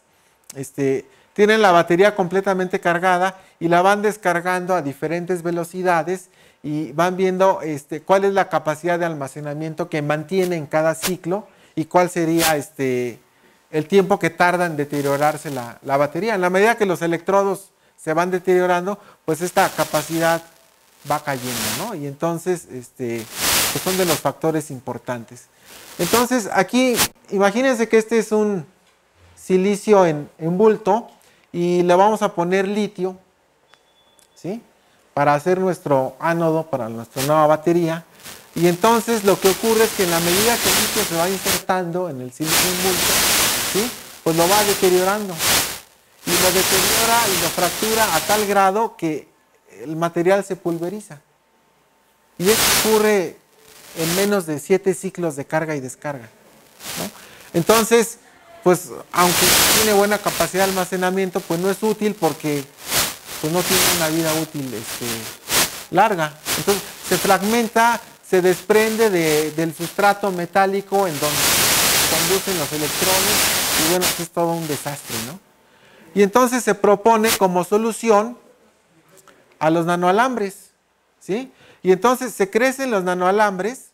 Tienen la batería completamente cargada y la van descargando a diferentes velocidades y van viendo cuál es la capacidad de almacenamiento que mantiene en cada ciclo y cuál sería el tiempo que tarda en deteriorarse la batería. En la medida que los electrodos se van deteriorando, pues esta capacidad va cayendo, ¿no? Y entonces pues son de los factores importantes. Entonces aquí imagínense que este es un silicio en bulto y le vamos a poner litio, ¿sí?, para hacer nuestro ánodo para nuestra nueva batería. Y entonces lo que ocurre es que en la medida que el litio se va insertando en el silicio en bulto, ¿sí?, pues lo va deteriorando y lo deteriora y lo fractura a tal grado que el material se pulveriza. Y esto ocurre en menos de 7 ciclos de carga y descarga, ¿no? Entonces, pues aunque tiene buena capacidad de almacenamiento, pues no es útil porque pues no tiene una vida útil larga. Entonces se fragmenta, se desprende del sustrato metálico en donde conducen los electrones y bueno, es todo un desastre, ¿no? Y entonces se propone como solución a los nanoalambres, ¿sí? Y entonces se crecen los nanoalambres,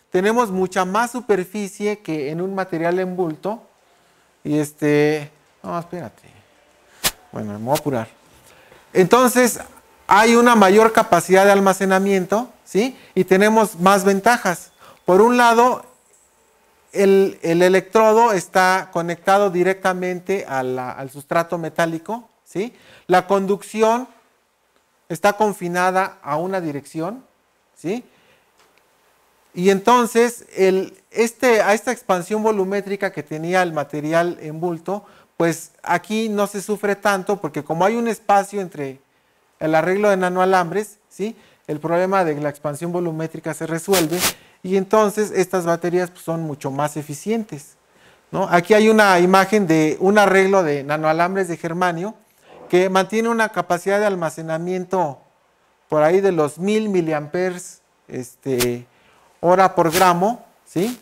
tenemos mucha más superficie que en un material en bulto y No, espérate. Bueno, me voy a apurar. Entonces, hay una mayor capacidad de almacenamiento, ¿sí? Y tenemos más ventajas. Por un lado, el electrodo está conectado directamente al sustrato metálico, ¿sí? La conducción está confinada a una dirección, ¿sí? Y entonces, a esta expansión volumétrica que tenía el material en bulto, pues aquí no se sufre tanto porque como hay un espacio entre el arreglo de nanoalambres, ¿sí? El problema de la expansión volumétrica se resuelve y entonces estas baterías pues, son mucho más eficientes, ¿no? Aquí hay una imagen de un arreglo de nanoalambres de germanio que mantiene una capacidad de almacenamiento por ahí de los 1000 miliamperes hora por gramo, ¿sí?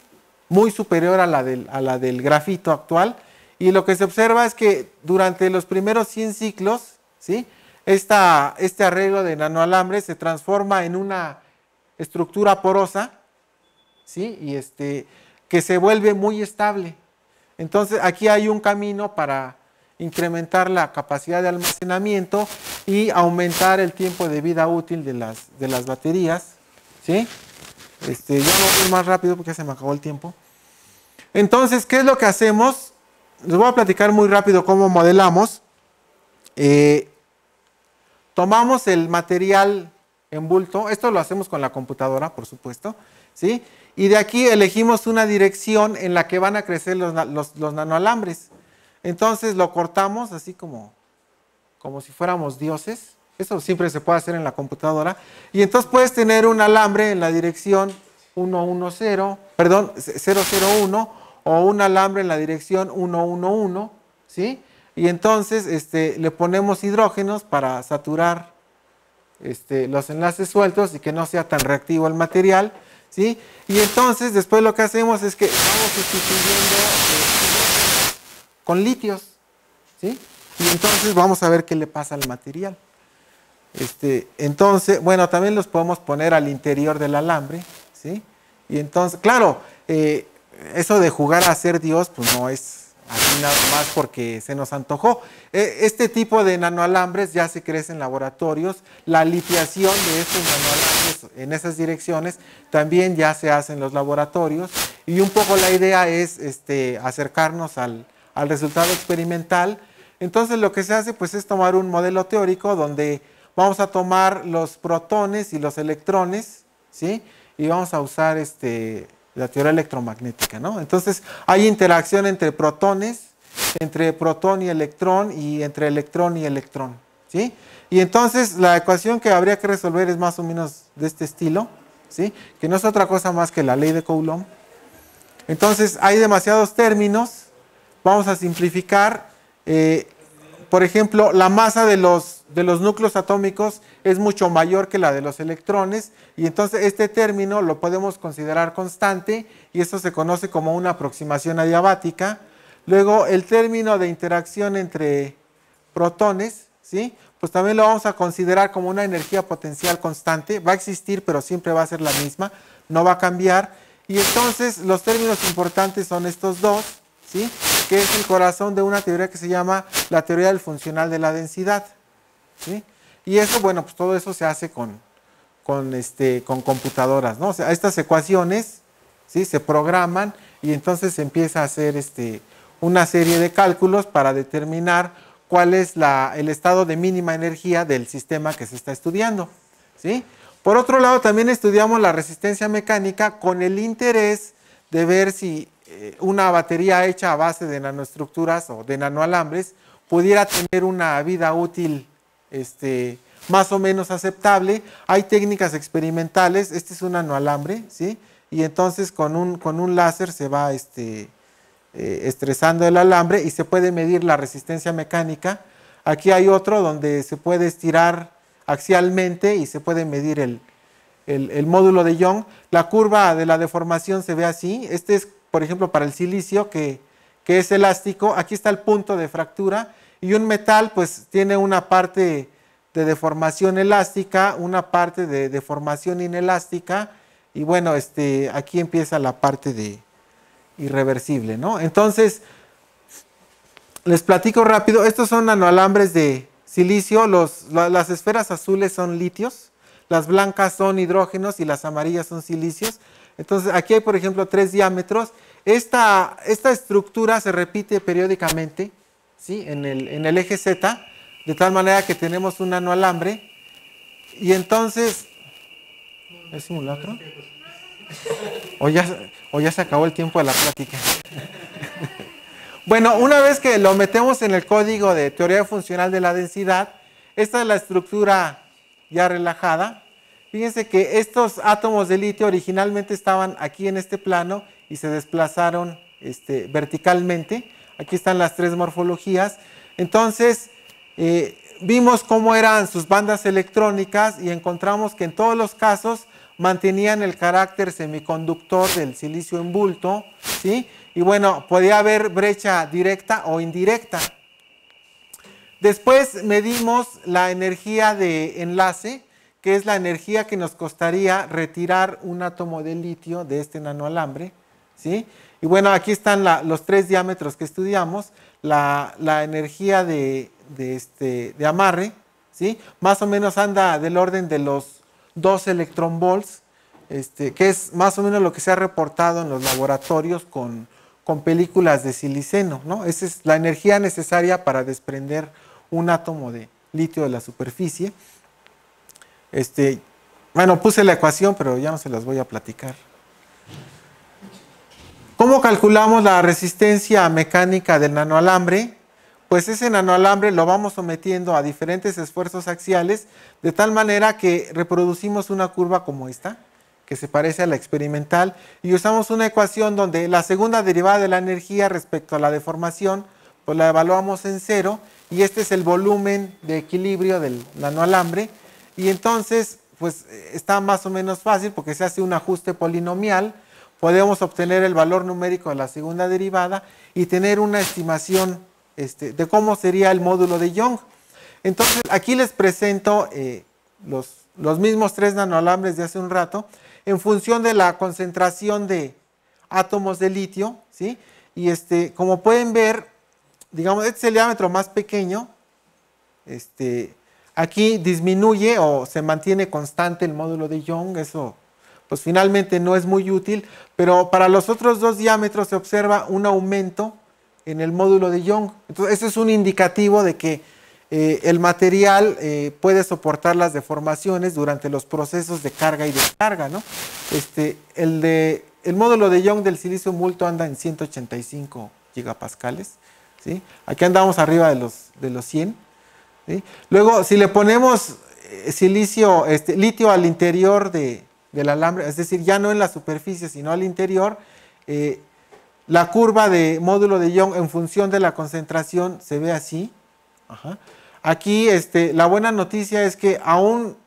Muy superior a la del grafito actual. Y lo que se observa es que durante los primeros 100 ciclos, ¿sí? Este arreglo de nanoalambres se transforma en una estructura porosa, ¿sí? Y que se vuelve muy estable. Entonces aquí hay un camino para incrementar la capacidad de almacenamiento y aumentar el tiempo de vida útil de las baterías, ¿sí? Ya no voy a ir más rápido porque ya se me acabó el tiempo. Entonces, ¿qué es lo que hacemos? Les voy a platicar muy rápido cómo modelamos. Tomamos el material en bulto, esto lo hacemos con la computadora, por supuesto, ¿sí? Y de aquí elegimos una dirección en la que van a crecer los nanoalambres. Entonces lo cortamos así como si fuéramos dioses. Eso siempre se puede hacer en la computadora. Y entonces puedes tener un alambre en la dirección 001 o un alambre en la dirección 111, ¿sí? Y entonces le ponemos hidrógenos para saturar los enlaces sueltos y que no sea tan reactivo el material, ¿sí? Y entonces después lo que hacemos es que vamos sustituyendo con litios, ¿sí? Y entonces vamos a ver qué le pasa al material. Entonces, bueno, también los podemos poner al interior del alambre, ¿sí? Y entonces, claro, eso de jugar a ser Dios, pues no es así nada más porque se nos antojó. Este tipo de nanoalambres ya se crece en laboratorios. La litiación de estos nanoalambres en esas direcciones también ya se hace en los laboratorios. Y un poco la idea es acercarnos al resultado experimental. Entonces lo que se hace pues es tomar un modelo teórico donde vamos a tomar los protones y los electrones, ¿sí? Y vamos a usar la teoría electromagnética, ¿no? Entonces hay interacción entre protones, entre protón y entre electrón y electrón, ¿sí? Y entonces la ecuación que habría que resolver es más o menos de este estilo, ¿sí? Que no es otra cosa más que la ley de Coulomb. Entonces hay demasiados términos, vamos a simplificar. Por ejemplo, la masa de los núcleos atómicos es mucho mayor que la de los electrones y entonces este término lo podemos considerar constante y esto se conoce como una aproximación adiabática. Luego el término de interacción entre protones, ¿sí? Pues también lo vamos a considerar como una energía potencial constante, va a existir pero siempre va a ser la misma, no va a cambiar. Y entonces los términos importantes son estos dos, ¿sí? Que es el corazón de una teoría que se llama la teoría del funcional de la densidad, ¿sí? Y eso, bueno, pues todo eso se hace con computadoras, ¿no? O sea, estas ecuaciones, ¿sí? Se programan y entonces se empieza a hacer una serie de cálculos para determinar cuál es el estado de mínima energía del sistema que se está estudiando, ¿sí? Por otro lado, también estudiamos la resistencia mecánica con el interés de ver si una batería hecha a base de nanoestructuras o de nanoalambres pudiera tener una vida útil más o menos aceptable. Hay técnicas experimentales, este es un nanoalambre, ¿sí? Y entonces con un láser se va estresando el alambre y se puede medir la resistencia mecánica. Aquí hay otro donde se puede estirar axialmente y se puede medir el módulo de Young. La curva de la deformación se ve así. Este es, por ejemplo, para el silicio que es elástico. Aquí está el punto de fractura y un metal pues tiene una parte de deformación elástica, una parte de deformación inelástica y bueno, aquí empieza la parte de irreversible, ¿no? Entonces, Les platico rápido. Estos son nanoalambres de silicio. Las esferas azules son litios, las blancas son hidrógenos y las amarillas son silicios. Entonces aquí hay, por ejemplo, 3 diámetros. Esta estructura se repite periódicamente, ¿sí? en el eje Z, de tal manera que tenemos un nanoalambre. Y entonces, ¿es simulacro? O ya se acabó el tiempo de la plática. Bueno, una vez que lo metemos en el código de teoría funcional de la densidad, esta es la estructura ya relajada. Fíjense que estos átomos de litio originalmente estaban aquí en este plano y se desplazaron verticalmente. Aquí están las 3 morfologías. Entonces, vimos cómo eran sus bandas electrónicas y encontramos que en todos los casos mantenían el carácter semiconductor del silicio en bulto, ¿sí? Y bueno, podía haber brecha directa o indirecta. Después medimos la energía de enlace, que es la energía que nos costaría retirar un átomo de litio de este nanoalambre, ¿sí? Y bueno, aquí están los 3 diámetros que estudiamos, la energía de amarre, ¿sí? Más o menos anda del orden de los 2 electronvolts, que es más o menos lo que se ha reportado en los laboratorios con películas de siliceno, ¿no? Esa es la energía necesaria para desprender un átomo de litio de la superficie. Bueno, puse la ecuación, pero ya no se las voy a platicar. ¿Cómo calculamos la resistencia mecánica del nanoalambre? Pues ese nanoalambre lo vamos sometiendo a diferentes esfuerzos axiales, de tal manera que reproducimos una curva como esta, que se parece a la experimental, y usamos una ecuación donde la segunda derivada de la energía respecto a la deformación, pues la evaluamos en 0, y este es el volumen de equilibrio del nanoalambre, y entonces, pues está más o menos fácil porque se hace un ajuste polinomial, podemos obtener el valor numérico de la segunda derivada y tener una estimación de cómo sería el módulo de Young. Entonces, aquí les presento los mismos 3 nanoalambres de hace un rato, en función de la concentración de átomos de litio, ¿sí? Y como pueden ver, digamos, este es el diámetro más pequeño, aquí disminuye o se mantiene constante el módulo de Young, eso pues finalmente no es muy útil, pero para los otros 2 diámetros se observa un aumento en el módulo de Young. Entonces, eso es un indicativo de que el material puede soportar las deformaciones durante los procesos de carga y descarga, ¿no? El módulo de Young del silicio en bulto anda en 185 gigapascales, ¿sí? Aquí andamos arriba de los 100, ¿sí? Luego, si le ponemos litio al interior del alambre, es decir, ya no en la superficie, sino al interior, la curva de módulo de Young en función de la concentración se ve así. Ajá. Aquí la buena noticia es que aún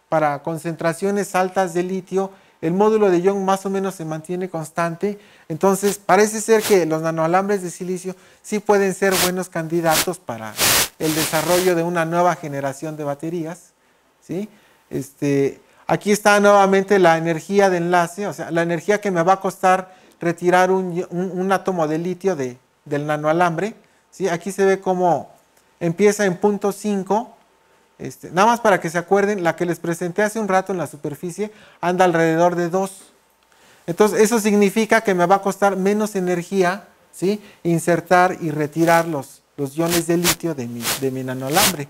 para concentraciones altas de litio, el módulo de Young más o menos se mantiene constante. Entonces parece ser que los nanoalambres de silicio sí pueden ser buenos candidatos para el desarrollo de una nueva generación de baterías, ¿sí? Aquí está nuevamente la energía de enlace, o sea, la energía que me va a costar retirar un átomo de litio del nanoalambre, ¿sí? Aquí se ve cómo empieza en 0.5, nada más para que se acuerden, la que les presenté hace un rato en la superficie anda alrededor de 2. Entonces, eso significa que me va a costar menos energía, ¿sí? Insertar y retirar los iones de litio de mi nanoalambre,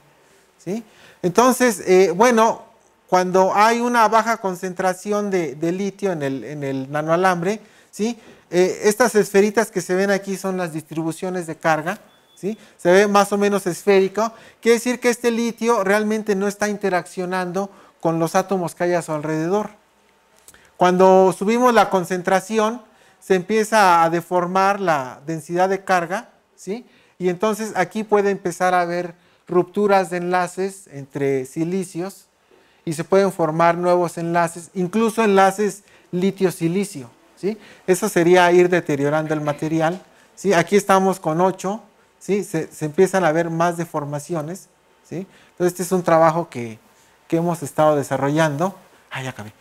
¿sí? Entonces, bueno, cuando hay una baja concentración de litio en el nanoalambre, ¿sí? Estas esferitas que se ven aquí son las distribuciones de carga, ¿sí? Se ve más o menos esférico. Quiere decir que este litio realmente no está interaccionando con los átomos que hay a su alrededor. Cuando subimos la concentración, se empieza a deformar la densidad de carga, ¿sí? Y entonces aquí puede empezar a haber rupturas de enlaces entre silicios y se pueden formar nuevos enlaces, incluso enlaces litio-silicio, ¿sí? Eso sería ir deteriorando el material, ¿sí? Aquí estamos con 8, ¿sí? Se empiezan a ver más deformaciones, ¿sí? Entonces este es un trabajo que hemos estado desarrollando. Ya acabé.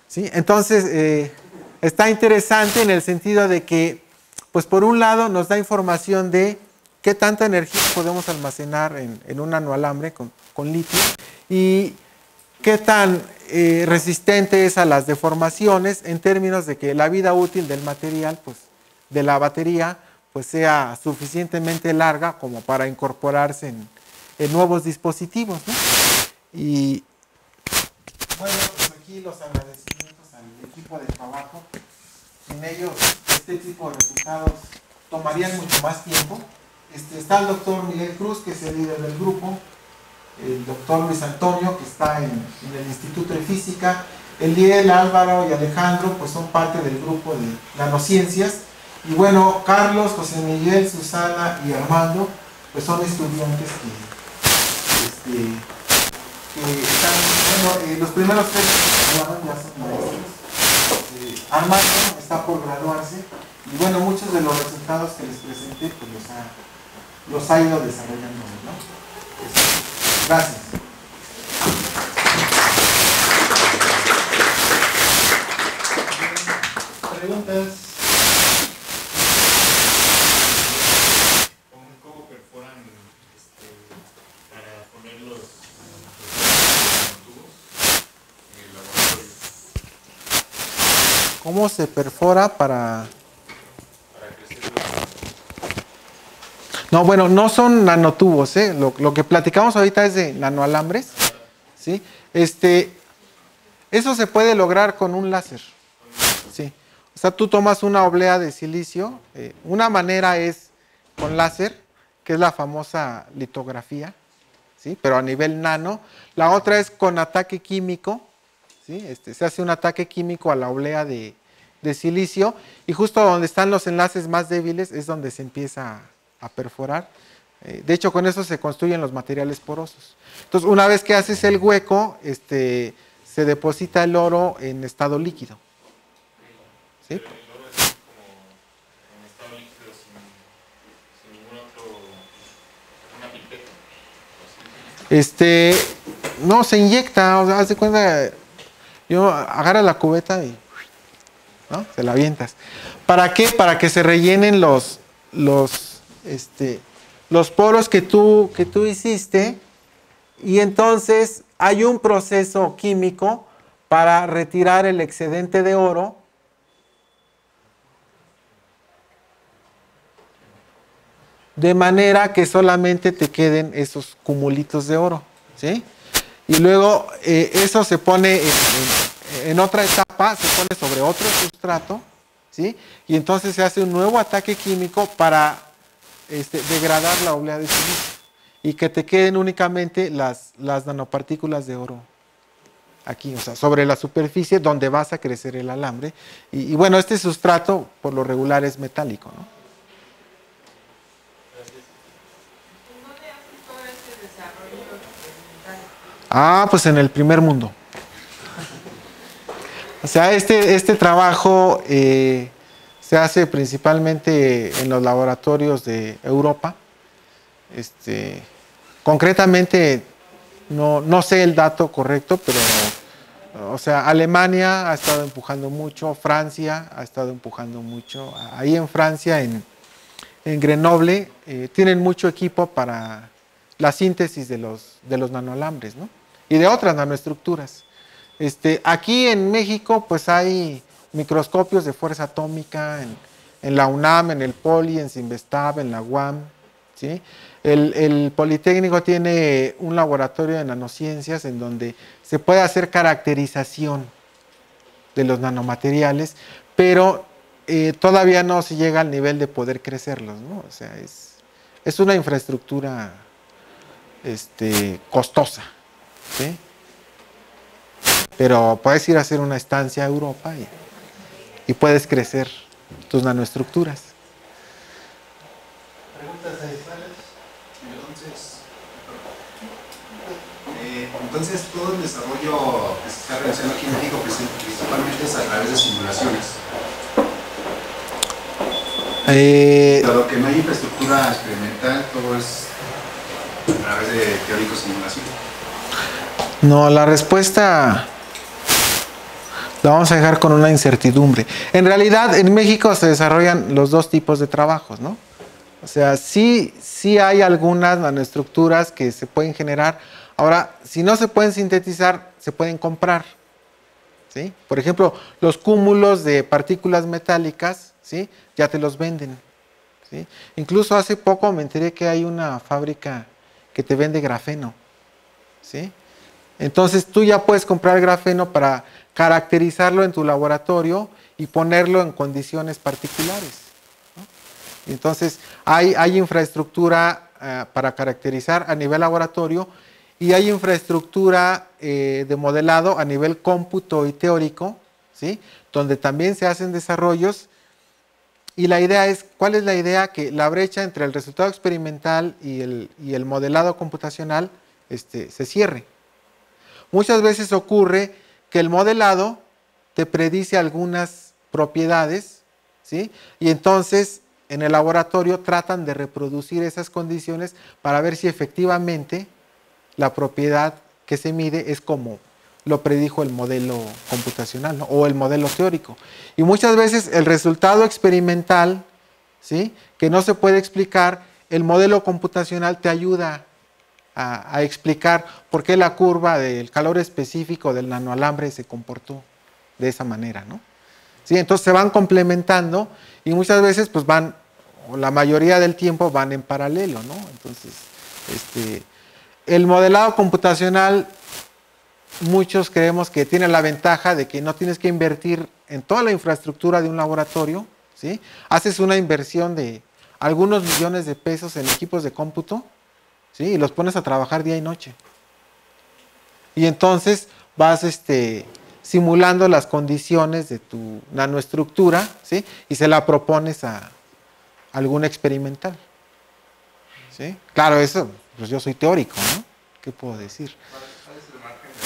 ¿Sí? Entonces está interesante en el sentido de que, pues por un lado nos da información de qué tanta energía podemos almacenar en un nanoalambre con litio y qué tan resistente es a las deformaciones en términos de que la vida útil del material, pues, de la batería, pues sea suficientemente larga como para incorporarse en nuevos dispositivos, ¿no? Y bueno, pues aquí los agradecimientos al equipo de trabajo. Sin ellos, este tipo de resultados tomarían mucho más tiempo. Está el doctor Miguel Cruz, que es el líder del grupo, el doctor Luis Antonio, que está en el Instituto de Física, Eliel, Álvaro y Alejandro, pues son parte del grupo de nanociencias, y bueno, Carlos, José Miguel, Susana y Armando, pues son estudiantes que están, bueno, los primeros tres que se graduaron ya son maestros. Armando está por graduarse, y bueno, muchos de los resultados que les presenté, pues los ha ido desarrollando, ¿no? Gracias. Preguntas. ¿Cómo perforan para poner los tubos en el laboratorio? ¿Cómo se perfora para crecer? No, bueno, no son nanotubos, ¿eh? Lo que platicamos ahorita es de nanoalambres, ¿sí? Eso se puede lograr con un láser, ¿sí? O sea, tú tomas una oblea de silicio, una manera es con láser, que es la famosa litografía, ¿sí? Pero a nivel nano. La otra es con ataque químico, ¿sí? Se hace un ataque químico a la oblea de silicio, y justo donde están los enlaces más débiles es donde se empieza a perforar. De hecho, con eso se construyen los materiales porosos. Entonces, una vez que haces el hueco, se deposita el oro en estado líquido. ¿Sí? Pero el oro es como en estado líquido sin ningún otro, una pipeta. No, se inyecta, o sea, haz de cuenta, agarra la cubeta y, ¿no? Se la avientas. ¿Para qué? Para que se rellenen los poros que tú hiciste, y entonces hay un proceso químico para retirar el excedente de oro de manera que solamente te queden esos cumulitos de oro, ¿sí? Y luego eso se pone en otra etapa, se pone sobre otro sustrato, ¿sí? Y entonces se hace un nuevo ataque químico para degradar la oblea de silicio y que te queden únicamente las nanopartículas de oro aquí, o sea, sobre la superficie donde vas a crecer el alambre. Y bueno, este sustrato por lo regular es metálico, ¿no? ¿Dónde haces todo este desarrollo experimental? Ah, pues en el primer mundo. O sea, este trabajo se hace principalmente en los laboratorios de Europa. Concretamente, no sé el dato correcto, pero, o sea, Alemania ha estado empujando mucho, Francia ha estado empujando mucho. Ahí en Francia, en Grenoble, tienen mucho equipo para la síntesis de los nanoalambres, ¿no? Y de otras nanoestructuras. Aquí en México, pues hay microscopios de fuerza atómica en la UNAM, en el Poli, en Sinvestab, en la UAM, ¿sí? El Politécnico tiene un laboratorio de nanociencias en donde se puede hacer caracterización de los nanomateriales, pero todavía no se llega al nivel de poder crecerlos, ¿no? O sea, es una infraestructura costosa, ¿sí? Pero puedes ir a hacer una estancia a Europa y puedes crecer tus nanoestructuras. ¿Preguntas adicionales? Entonces todo el desarrollo que se está realizando aquí en México principalmente es a través de simulaciones. Dado que no hay infraestructura experimental, todo es a través de teóricos simulación. No, la respuesta la vamos a dejar con una incertidumbre. En realidad, en México se desarrollan los dos tipos de trabajos, ¿no? O sea, sí hay algunas nanoestructuras que se pueden generar. Ahora, si no se pueden sintetizar, se pueden comprar. ¿Sí? Por ejemplo, los cúmulos de partículas metálicas, ¿sí? Ya te los venden. ¿Sí? Incluso hace poco me enteré que hay una fábrica que te vende grafeno. ¿Sí? Entonces tú ya puedes comprar grafeno para caracterizarlo en tu laboratorio y ponerlo en condiciones particulares. ¿No? Entonces hay infraestructura para caracterizar a nivel laboratorio y hay infraestructura de modelado a nivel cómputo y teórico, ¿sí? Donde también se hacen desarrollos. Y la idea es, ¿cuál es la idea? Que la brecha entre el resultado experimental y el modelado computacional se cierre. Muchas veces ocurre que el modelado te predice algunas propiedades, ¿sí? Y entonces en el laboratorio tratan de reproducir esas condiciones para ver si efectivamente la propiedad que se mide es como lo predijo el modelo computacional, ¿no? O el modelo teórico. Y muchas veces el resultado experimental, ¿sí? Que no se puede explicar, el modelo computacional te ayuda a explicar por qué la curva del calor específico del nanoalambre se comportó de esa manera, ¿no? ¿Sí? Entonces se van complementando y muchas veces pues van, o la mayoría del tiempo van en paralelo, ¿no? Entonces, el modelado computacional, muchos creemos que tiene la ventaja de que no tienes que invertir en toda la infraestructura de un laboratorio, ¿sí? Haces una inversión de algunos millones de pesos en equipos de cómputo, ¿sí? Y los pones a trabajar día y noche. Y entonces vas simulando las condiciones de tu nanoestructura, ¿sí? Y se la propones a algún experimental, ¿sí? Claro, eso, pues yo soy teórico, ¿no? ¿Qué puedo decir? ¿Cuál es el margen de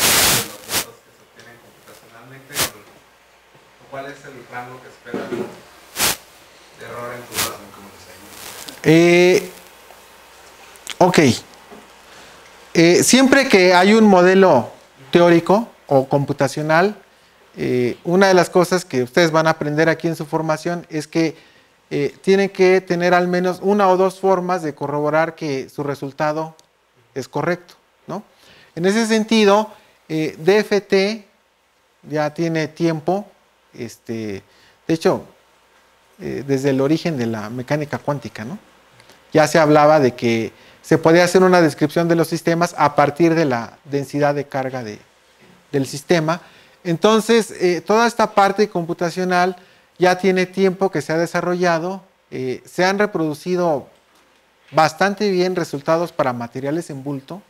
los datos que se obtienen computacionalmente o cuál es el rango que esperas de error en tu Siempre que hay un modelo teórico o computacional, una de las cosas que ustedes van a aprender aquí en su formación es que tienen que tener al menos una o dos formas de corroborar que su resultado es correcto, ¿no? En ese sentido, DFT ya tiene tiempo, de hecho, desde el origen de la mecánica cuántica, ¿no? Ya se hablaba de que se podía hacer una descripción de los sistemas a partir de la densidad de carga del sistema. Entonces, toda esta parte computacional ya tiene tiempo que se ha desarrollado, se han reproducido bastante bien resultados para materiales en bulto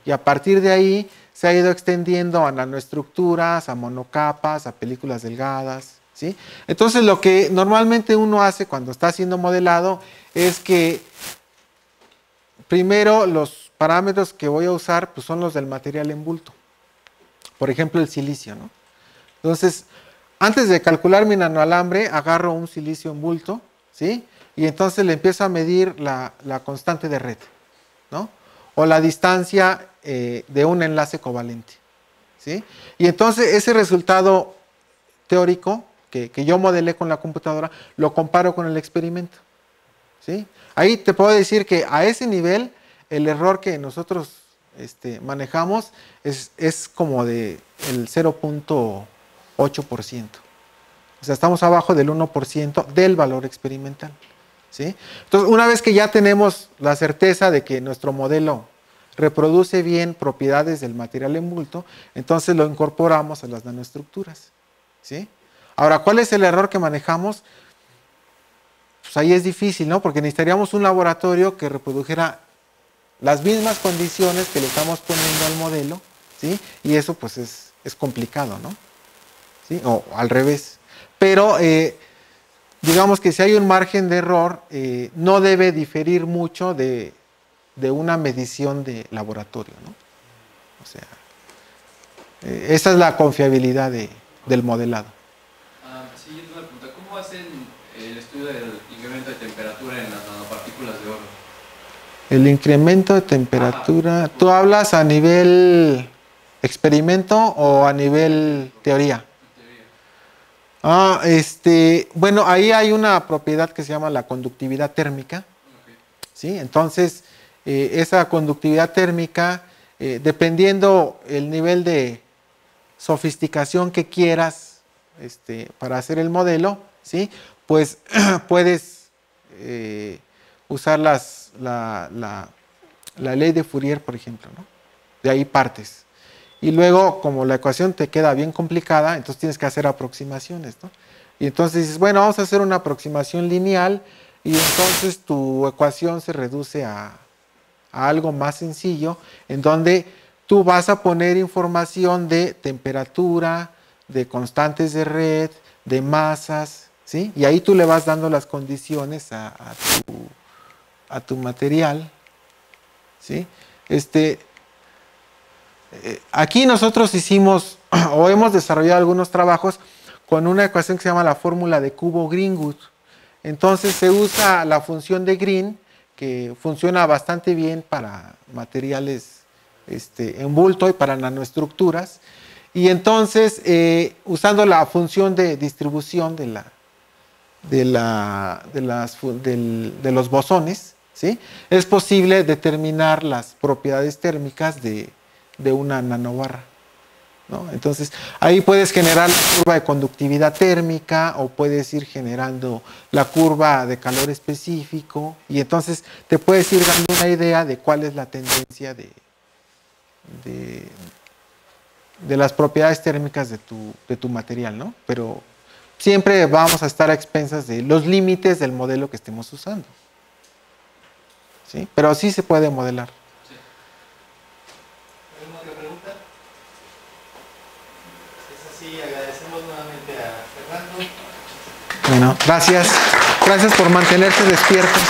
y a partir de ahí se ha ido extendiendo a nanoestructuras, a monocapas, a películas delgadas, ¿sí? Entonces lo que normalmente uno hace cuando está haciendo modelado es que primero los parámetros que voy a usar pues, son los del material en bulto. Por ejemplo el silicio, ¿no? Entonces antes de calcular mi nanoalambre agarro un silicio en bulto, ¿sí? Y entonces le empiezo a medir la constante de red, ¿no? O la distancia de un enlace covalente, ¿sí? Y entonces ese resultado teórico que yo modelé con la computadora, lo comparo con el experimento, ¿sí? Ahí te puedo decir que a ese nivel el error que nosotros manejamos es como de el 0.8%. O sea, estamos abajo del 1% del valor experimental, ¿sí? Entonces, una vez que ya tenemos la certeza de que nuestro modelo reproduce bien propiedades del material en bulto, entonces lo incorporamos a las nanoestructuras, ¿sí? Ahora, ¿cuál es el error que manejamos? Pues ahí es difícil, ¿no? Porque necesitaríamos un laboratorio que reprodujera las mismas condiciones que le estamos poniendo al modelo, ¿sí? Y eso pues es complicado, ¿no? ¿Sí? O al revés. Pero digamos que si hay un margen de error, no debe diferir mucho de una medición de laboratorio, ¿no? O sea, esa es la confiabilidad del modelado. Sí, yo tengo una pregunta. ¿Cómo hacen el estudio del incremento de temperatura en las nanopartículas de oro? El incremento de temperatura, ¿tú hablas a nivel experimento o a nivel teoría? Bueno, ahí hay una propiedad que se llama la conductividad térmica, ¿sí? Entonces, esa conductividad térmica, dependiendo el nivel de sofisticación que quieras para hacer el modelo, ¿sí? Pues puedes usar la ley de Fourier, por ejemplo, ¿no? De ahí partes. Y luego, como la ecuación te queda bien complicada, entonces tienes que hacer aproximaciones, ¿no? Y entonces dices, bueno, vamos a hacer una aproximación lineal, y entonces tu ecuación se reduce a algo más sencillo, en donde tú vas a poner información de temperatura, de constantes de red, de masas, ¿sí? Y ahí tú le vas dando las condiciones a tu material, ¿sí? Aquí nosotros hicimos o hemos desarrollado algunos trabajos con una ecuación que se llama la fórmula de Kubo-Greenwood. Entonces se usa la función de Green, que funciona bastante bien para materiales en bulto y para nanoestructuras. Y entonces, usando la función de distribución de los bosones, ¿sí? Es posible determinar las propiedades térmicas de una nanobarra, ¿no? Entonces, ahí puedes generar la curva de conductividad térmica o puedes ir generando la curva de calor específico y entonces te puedes ir dando una idea de cuál es la tendencia de las propiedades térmicas de tu material, ¿no? Pero siempre vamos a estar a expensas de los límites del modelo que estemos usando, ¿sí? Pero sí se puede modelar. ¿Alguna otra pregunta? Es así, agradecemos nuevamente a Fernando. Bueno, gracias. Gracias por mantenerse despiertos.